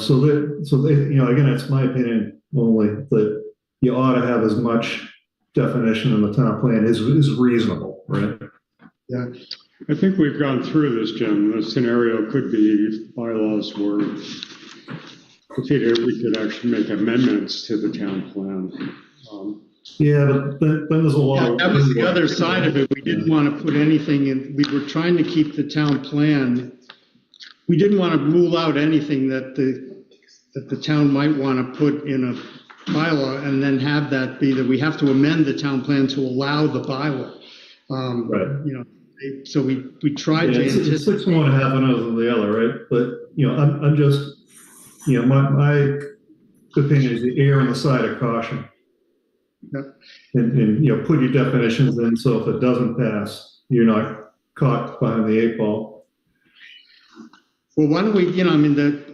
it's my opinion only that you ought to have as much definition in the town plan as is reasonable, right? Yeah. I think we've gone through this, Jim. The scenario could be if bylaws were defeated, we could actually make amendments to the town plan. Yeah, but then there's a lot. Yeah, that was the other side of it. We didn't want to put anything in. We were trying to keep the town plan. We didn't want to rule out anything that the town might want to put in a bylaw and then have that be that we have to amend the town plan to allow the bylaw. Right. So we tried to anticipate. It's 6 one, half another than the other, right? But I'm just, my opinion is the err on the side of caution. Yeah. And put your definitions in so if it doesn't pass, you're not caught behind the 8 ball. Well, why don't we,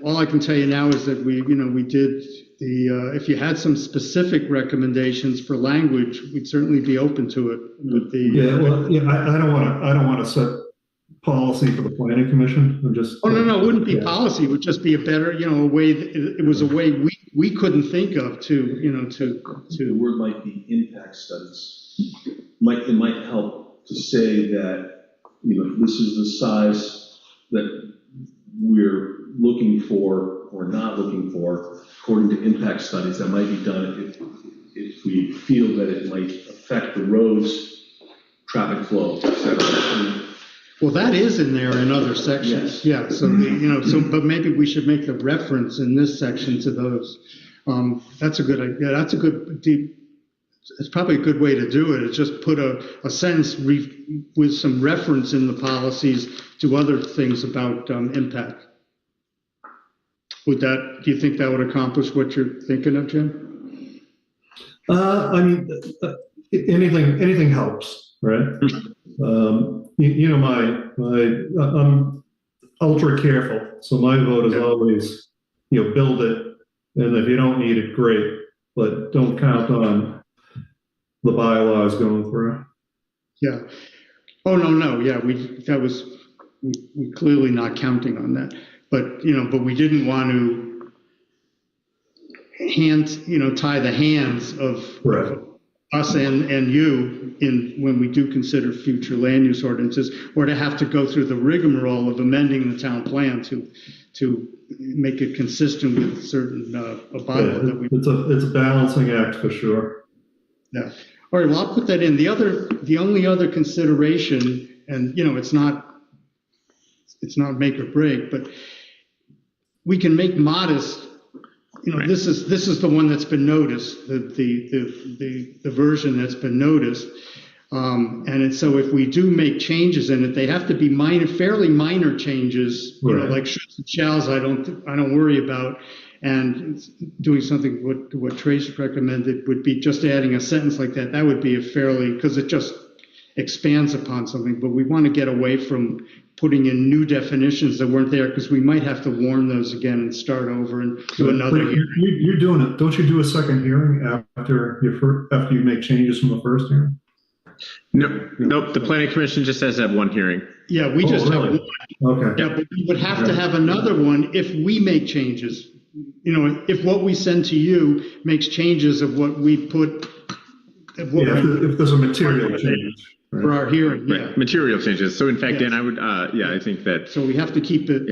all I can tell you now is that we did if you had some specific recommendations for language, we'd certainly be open to it. With I don't want to set policy for the planning commission. I'm just. Oh, no, it wouldn't be policy. It would just be a better, a way, it was a way we couldn't think of The word might be impact studies. It might help to say that, this is the size that we're looking for or not looking for according to impact studies that might be done if we feel that it might affect the roads, traffic flow, et cetera. Well, that is in there in other sections. Yes. Yeah. But maybe we should make the reference in this section to those. That's a good idea. That's a good. It's probably a good way to do it. It's just put a sentence with some reference in the policies to other things about impact. Do you think that would accomplish what you're thinking of, Jim? Anything helps, right? I'm ultra careful, so my vote is always, build it, and if you don't need it, great, but don't count on the bylaws going through. Yeah. Oh, no. Yeah, we clearly not counting on that. But we didn't want to tie the hands of right. us and you when we do consider future land use ordinances, or to have to go through the rigmarole of amending the town plan to make it consistent with certain bylaw that we. It's a balancing act for sure. Yeah. All right. Well, I'll put that in. The only other consideration, and it's not make or break, but we can make modest. Right. This is the one that's been noticed, the version that's been noticed. So if we do make changes in it, they have to be fairly minor changes, Right. like shoulds and shalls. I don't worry about. And doing something what Trace recommended would be just adding a sentence like that. That would be because it just expands upon something. But we want to get away from putting in new definitions that weren't there, because we might have to warn those again and start over and do another hearing. You're doing it. Don't you do a second hearing after you make changes from the first hearing? Nope. The planning commission just has to have one hearing. Yeah, we just have really? one. Okay. Yeah, but we would have to have another one if we make changes. If what we send to you makes changes of what we put. If there's a material change. Right. For our hearing, yeah. Right. Material changes. So in fact, Yes. Dan, I would, I think that. So we have to keep it,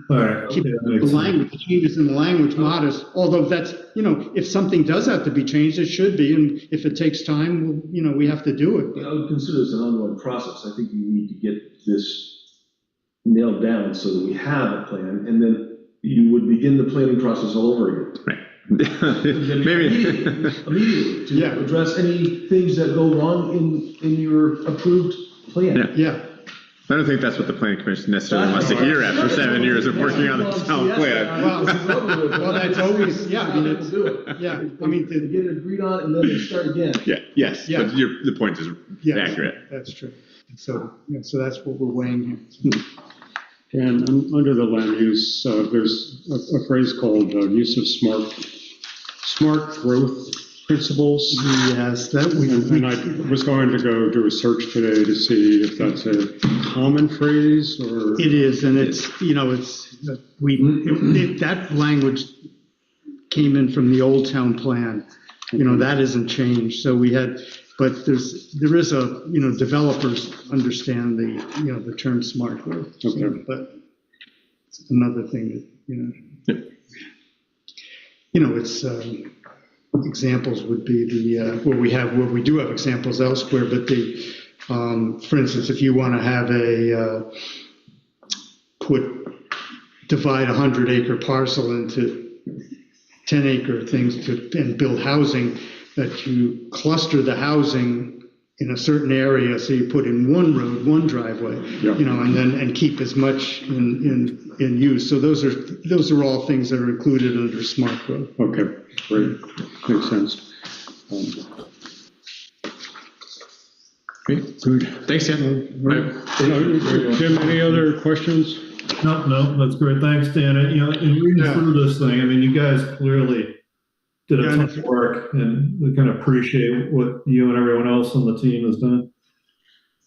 All right. keep Okay, that the makes sense. language, the changes in the language modest, although that's, if something does have to be changed, it should be, and if it takes time, we have to do it. I would consider this an ongoing process. I think you need to get this nailed down so that we have a plan, and then you would begin the planning process all over again. Right. Maybe. Immediately to address any things that go wrong in your approved plan. Yeah. I don't think that's what the planning commission necessarily wants to hear after 7 years of working on the town plan. Well, that's always, it's, do it. yeah, To get it agreed on and then they start again. Yes, Yeah. but the point is accurate. That's true. So that's what we're weighing here. And under the land use, there's a phrase called use of smart growth principles. Yes, that And I was going to go do a search today to see if that's a common phrase or. It is, and that language came in from the old town plan. That hasn't changed. So but there is developers understand the term smart growth. Okay. But it's another thing that, it's, examples would be where we do have examples elsewhere, but for instance, if you want to have divide 100-acre parcel into 10-acre things and build housing, that you cluster the housing in a certain area, so you put in one road, one driveway, and keep as much in use. So those are all things that are included under smart growth. Okay, great, makes sense. Great. Good. Thanks, Dan. Jim, any other questions? No, that's great. Thanks, Dan. In reading through this thing, you guys clearly did a ton of work, and we kind of appreciate what you and everyone else on the team has done.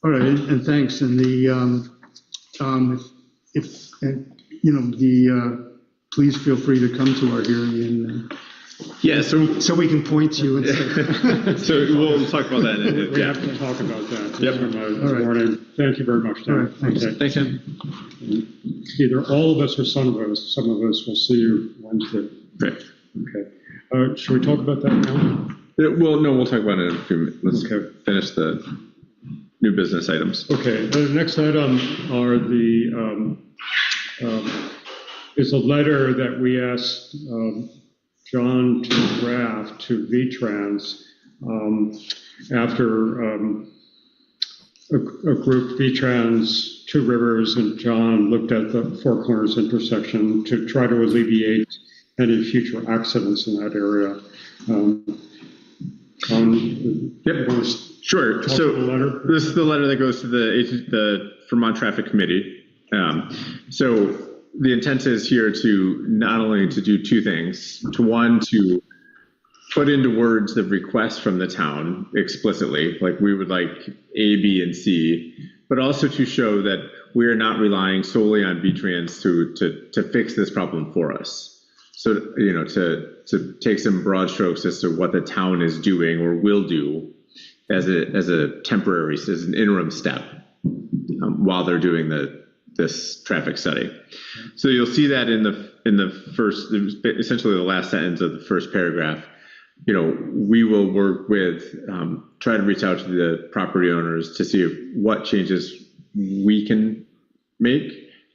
All right, and thanks. And please feel free to come to our hearing, and so we can point to you and say. So we'll talk about that. We have to talk about that. Yep. This morning. Thank you very much, Dan. All right, thanks. Okay. Thanks, Dan. Either all of us or some of us will see you Wednesday. Great. Okay. Should we talk about that now? Well, no, we'll talk about it in a few minutes. Let's finish the new business items. Okay. The next item are is a letter that we asked John to draft to VTrans after a group, VTrans, Two Rivers, and John looked at the Four Corners intersection to try to alleviate any future accidents in that area. Yep, sure. So this is the letter that goes to the Vermont Traffic Committee. So the intent is here to not only to do two things, to put into words the request from the town explicitly, like we would like A, B, and C, but also to show that we are not relying solely on VTrans to fix this problem for us. So, you know, to take some broad strokes as to what the town is doing or will do as a temporary, as an interim step while they're doing this traffic study. So you'll see that in the first, essentially the last sentence of the first paragraph. You know, we will work with, try to reach out to the property owners to see what changes we can make.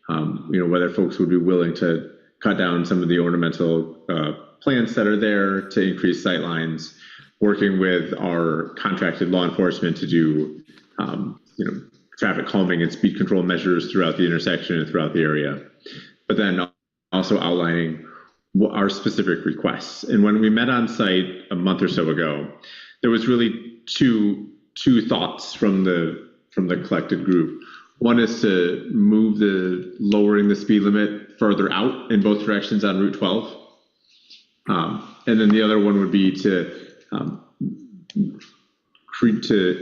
You know, whether folks would be willing to cut down some of the ornamental plants that are there to increase sight lines, working with our contracted law enforcement to do, you know, traffic calming and speed control measures throughout the intersection and throughout the area, but then also outlining our specific requests. And when we met on site a month or so ago, there was really two thoughts from the collected group. One is to move lowering the speed limit further out in both directions on Route 12. And then the other one would be to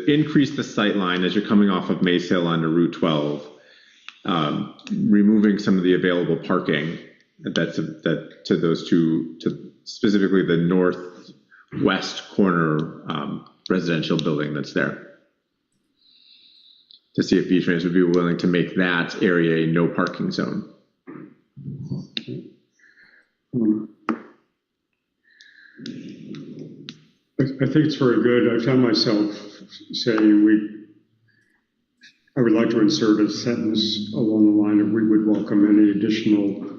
increase the sight line as you're coming off of Mace Hill onto Route 12, removing some of the available parking to those two, to specifically the northwest corner residential building that's there, to see if V-Trans would be willing to make that area a no parking zone. I think it's very good. I found myself saying I would like to insert a sentence along the line of we would welcome any additional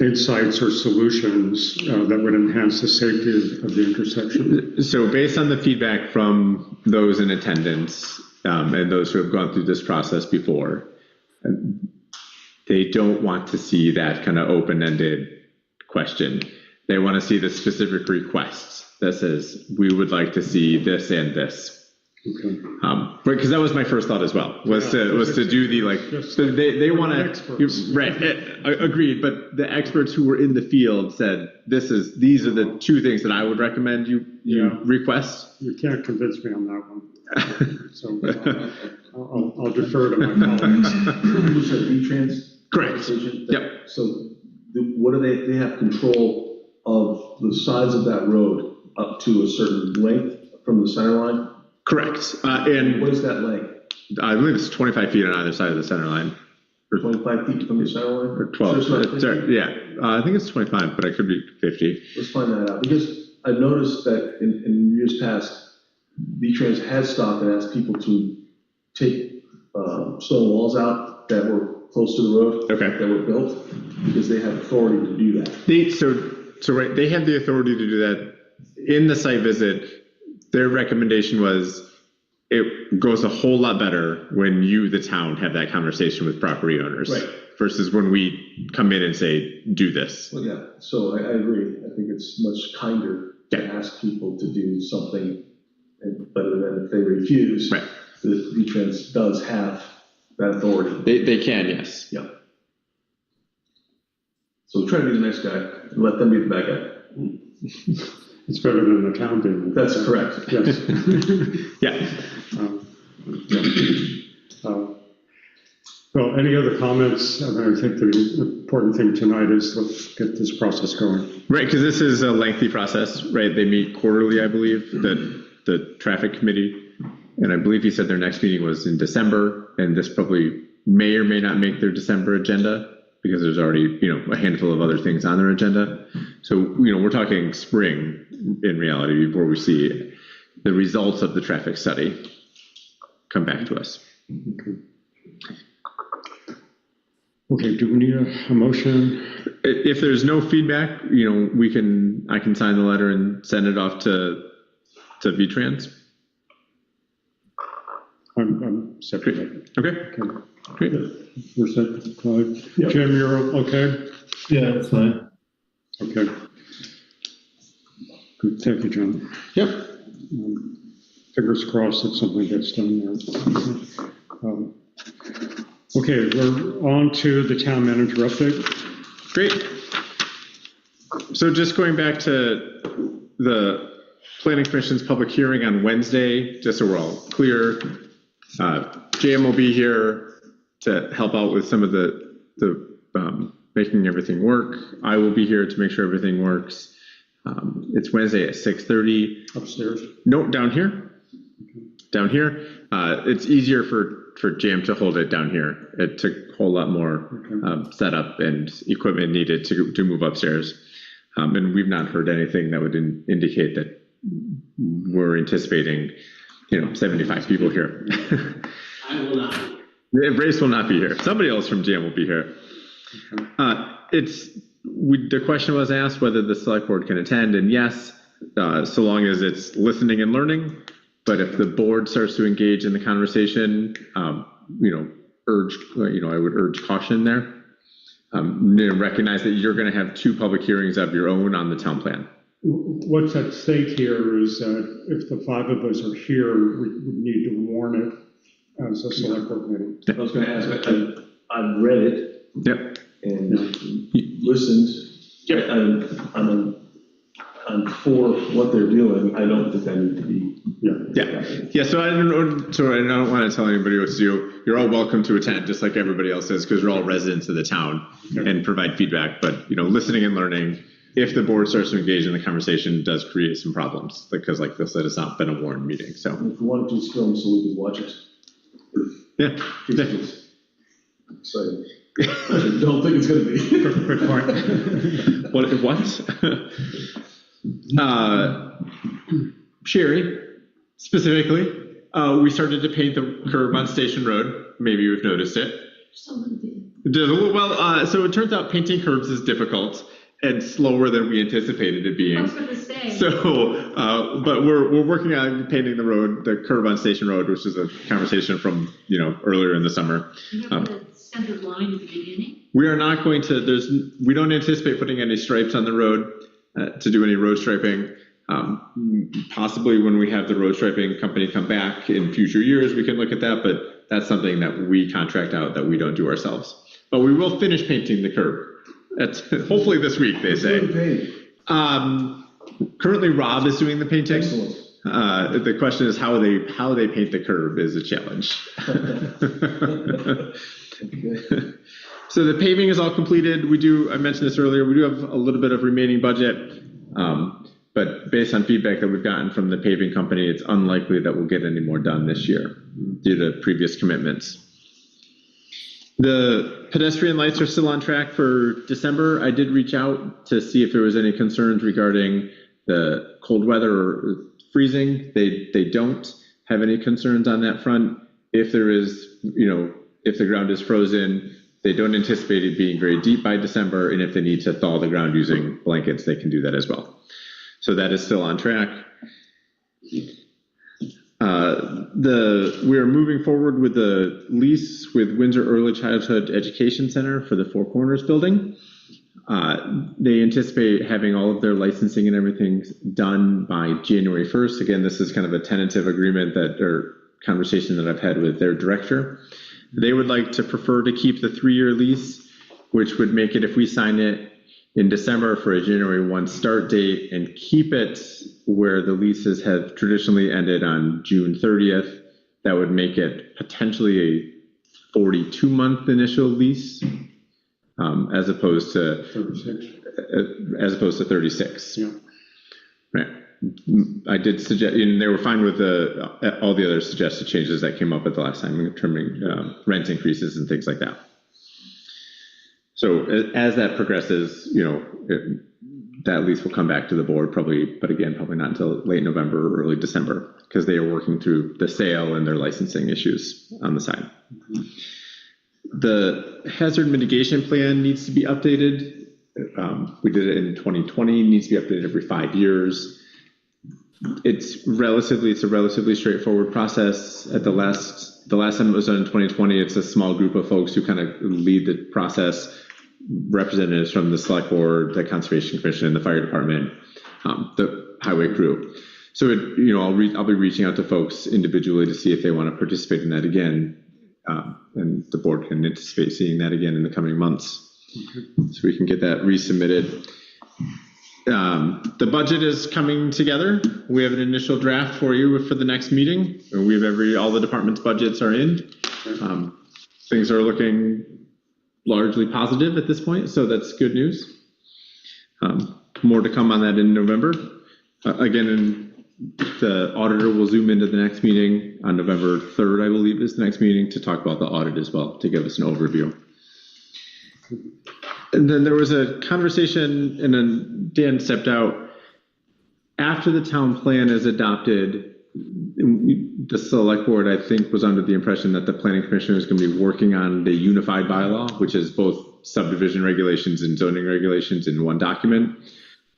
insights or solutions that would enhance the safety of the intersection. So based on the feedback from those in attendance and those who have gone through this process before, they don't want to see that kind of open-ended question. They want to see the specific requests that says, we would like to see this and this. Okay. Because that was my first thought as well, was to do the, like, so they want to, right, agreed, but the experts who were in the field said, these are the two things that I would recommend you request. You can't convince me on that one. So I'll defer to my colleagues. Who's at V-Trans? Correct. Yep. So what do they have control of the sides of that road up to a certain length from the center line? Correct. And what is that length? I believe it's 25 feet on either side of the center line. Or 25 feet from the center line? Or 12. Sorry, yeah. I think it's 25, but I could be 50. Let's find that out. Because I've noticed that in years past, V-Trans has stopped and asked people to take stone walls out that were close to the road, that were built, because they have authority to do that. So right, they have the authority to do that. In the site visit, their recommendation was it goes a whole lot better when you, the town, have that conversation with property owners, right, versus when we come in and say, do this. Well, yeah, so I agree. I think it's much kinder to ask people to do something, better than if they refuse. Right. The V-Trans does have that authority. They can, yes. Yeah. So try to be the nice guy and let them be the bad guy. It's better than the town being. That's correct. Yes. Yeah. Well, any other comments? I mean, I think the important thing tonight is let's get this process going. Right, because this is a lengthy process, right? They meet quarterly, I believe, the traffic committee. And I believe he said their next meeting was in December, and this probably may or may not make their December agenda because there's already, a handful of other things on their agenda. So, we're talking spring in reality before we see the results of the traffic study come back to us. Okay, do we need a motion? If there's no feedback, I can sign the letter and send it off to V-Trans. I'm separate. Okay. Great. You're set, Clyde? Yep. Jim, you're okay? Yeah, that's fine. Okay. Good, thank you, John. Yep. Fingers crossed that something gets done there. Okay, we're on to the town manager update. Great. So just going back to the Planning Commission's public hearing on Wednesday, just so we're all clear, JM will be here to help out with some of the making everything work. I will be here to make sure everything works. It's Wednesday at 6:30. Upstairs. No, down here. Down here. It's easier for Jam to hold it down here. It took a whole lot more setup and equipment needed to move upstairs. And we've not heard anything that would indicate that we're anticipating, 75 people here. I will not. Brace will not be here. Somebody else from Jam will be here. The question was asked whether the select board can attend, and yes, so long as it's listening and learning. But if the board starts to engage in the conversation, I would urge caution there. Recognize that you're going to have 2 public hearings of your own on the town plan. What's at stake here is that if the 5 of us are here, we need to warn it as a select board meeting. I was going to ask, I've read it. Yep. And listened. Yep. I'm for what they're doing. I don't think I need to be. Yeah. So I don't want to tell anybody what to do. You're all welcome to attend, just like everybody else is, because we're all residents of the town and provide feedback. But listening and learning. If the board starts to engage in the conversation, does create some problems because, like I said, it's not been a warned meeting. So if you want to just film so we can watch it. Yeah. Exciting. I don't think it's going to be. Good point. What? Sherry, specifically, we started to paint the curb on Station Road. Maybe you've noticed it. Someone did. Well, so it turns out painting curbs is difficult and slower than we anticipated it being. I was going to say. So, but we're working on painting the curb on Station Road, which is a conversation from earlier in the summer. You have the center line at the beginning. We are not going to. We don't anticipate putting any stripes on the road to do any road striping. Possibly when we have the road striping company come back in future years, we can look at that. But that's something that we contract out, that we don't do ourselves. But we will finish painting the curb. That's hopefully this week, they say. Currently, Rob is doing the painting. Excellent. The question is how they paint the curb is a challenge. So the paving is all completed. I mentioned this earlier, we do have a little bit of remaining budget, but based on feedback that we've gotten from the paving company, it's unlikely that we'll get any more done this year due to previous commitments. The pedestrian lights are still on track for December. I did reach out to see if there was any concerns regarding the cold weather or freezing. They don't have any concerns on that front. If there is, if the ground is frozen, they don't anticipate it being very deep by December. And if they need to thaw the ground using blankets, they can do that as well. So that is still on track. We are moving forward with the lease with Windsor Early Childhood Education Center for the Four Corners building. They anticipate having all of their licensing and everything done by January 1st. Again, this is kind of a tentative agreement or conversation that I've had with their director. They would like to prefer to keep the 3-year lease, which would make it, if we sign it in December for a January 1 start date, and keep it where the leases have traditionally ended on June 30th, that would make it potentially a 42-month initial lease, as opposed to 36. Yeah. Right. I did suggest, and they were fine with all the other suggested changes that came up at the last time, in terms of rent increases and things like that. So as that progresses, that lease will come back to the board probably, but again, probably not until late November or early December, because they are working through the sale and their licensing issues on the side. Mm-hmm. The hazard mitigation plan needs to be updated. We did it in 2020, needs to be updated every 5 years. It's a relatively straightforward process. At the last time it was done in 2020, it's a small group of folks who kind of lead the process, representatives from the select board, the conservation commission, the fire department, the highway crew. So I'll be reaching out to folks individually to see if they want to participate in that again, and the board can anticipate seeing that again in the coming months. Okay. So we can get that resubmitted. The budget is coming together. We have an initial draft for you for the next meeting. We have all the departments' budgets are in. Things are looking largely positive at this point, so that's good news. More to come on that in November. Again, the auditor will zoom into the next meeting on November 3rd, I believe is the next meeting, to talk about the audit as well, to give us an overview. And then there was a conversation, and then Dan stepped out. After the town plan is adopted, the select board, I think, was under the impression that the planning commission was going to be working on the unified bylaw, which is both subdivision regulations and zoning regulations in one document,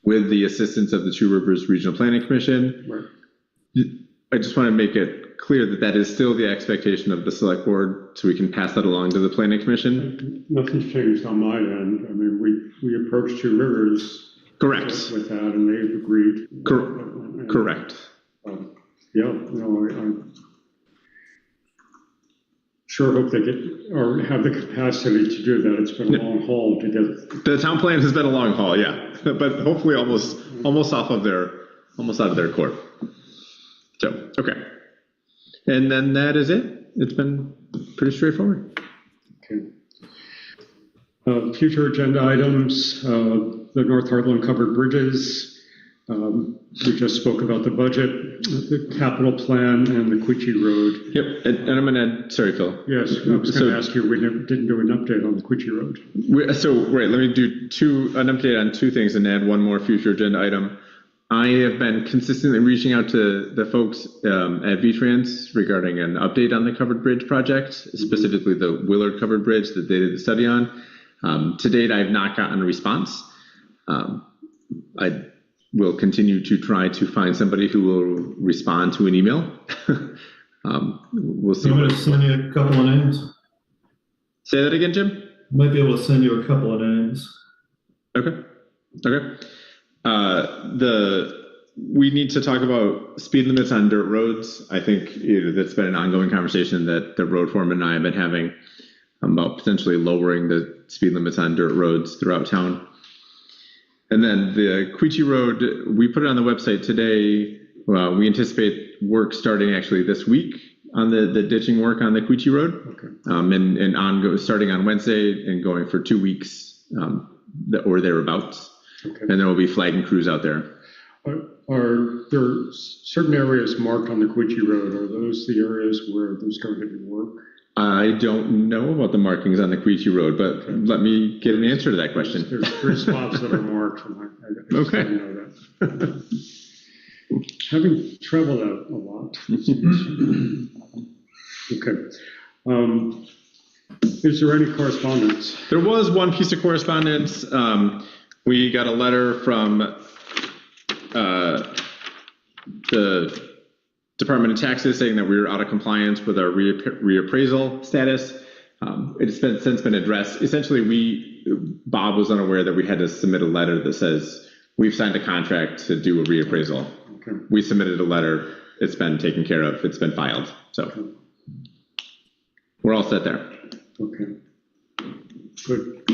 with the assistance of the Two Rivers Regional Planning Commission. Right. I just want to make it clear that that is still the expectation of the select board, so we can pass that along to the planning commission. Nothing's changed on my end. I mean, we approached Two Rivers. Correct. With that, and they've agreed. Correct. Yeah, no, I sure hope they get, or have the capacity to do that. It's been a long haul to get. The town plan has been a long haul, yeah, but hopefully almost out of their court. So, okay. And then that is it. It's been pretty straightforward. Okay. Future agenda items, the North Hartland covered bridges. We just spoke about the budget, the capital plan, and the Quechee Road. Yep, and I'm going to add, sorry, Phil. Yes, I was going to ask you, we didn't do an update on the Quechee Road. Right, let me do an update on two things and add one more future agenda item. I have been consistently reaching out to the folks at VTrans regarding an update on the covered bridge project, specifically the Willard covered bridge that they did the study on. To date, I have not gotten a response. I will continue to try to find somebody who will respond to an email. We'll see. I'm going to send you a couple of names. Say that again, Jim? Might be able to send you a couple of names. Okay. We need to talk about speed limits on dirt roads. I think that's been an ongoing conversation that the road foreman and I have been having about potentially lowering the speed limits on dirt roads throughout town. And then the Quechee Road, we put it on the website today. We anticipate work starting actually this week on the ditching work on the Quechee Road. Okay. And starting on Wednesday and going for 2 weeks or thereabouts. Okay. And there will be flagging crews out there. Are there certain areas marked on the Quechee Road? Are those the areas where there's going to be work? I don't know about the markings on the Quechee Road, but okay. Let me get an answer to that question. There's 3 spots that are marked. I okay. Know that. Having traveled out a lot. Okay. Is there any correspondence? There was one piece of correspondence. We got a letter from the Department of Taxes saying that we were out of compliance with our reappraisal status. It's since been addressed. Essentially, Bob was unaware that we had to submit a letter that says we've signed a contract to do a reappraisal. Okay. We submitted a letter. It's been taken care of. It's been filed. So okay. We're all set there. Okay. Good.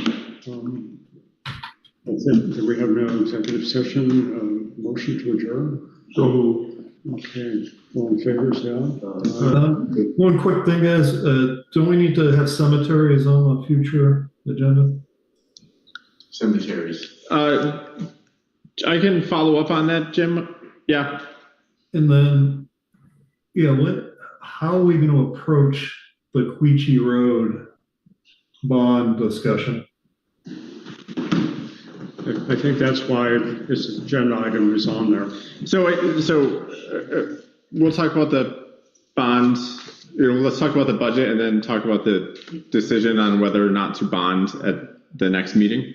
That's it. Do we have no executive session? Motion to adjourn? So okay. All in favor, say one quick thing is, do we need to have cemeteries on the future agenda? Cemeteries. I can follow up on that, Jim. Yeah. And then, how are we going to approach the Quechee Road bond discussion? I think that's why this agenda item is on there. So we'll talk about the bonds. Let's talk about the budget and then talk about the decision on whether or not to bond at the next meeting,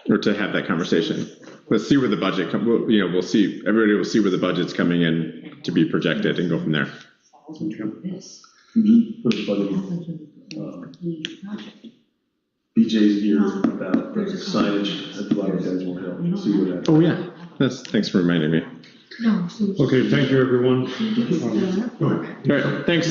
or to have that conversation. Let's see where the budget comes. We'll see. Everybody will see where the budget's coming in to be projected and go from there. BJ's here about signage at the bottom of Edgemore Hill. See what happens. Oh yeah, thanks for reminding me. Okay, thank you, everyone. All right, thanks.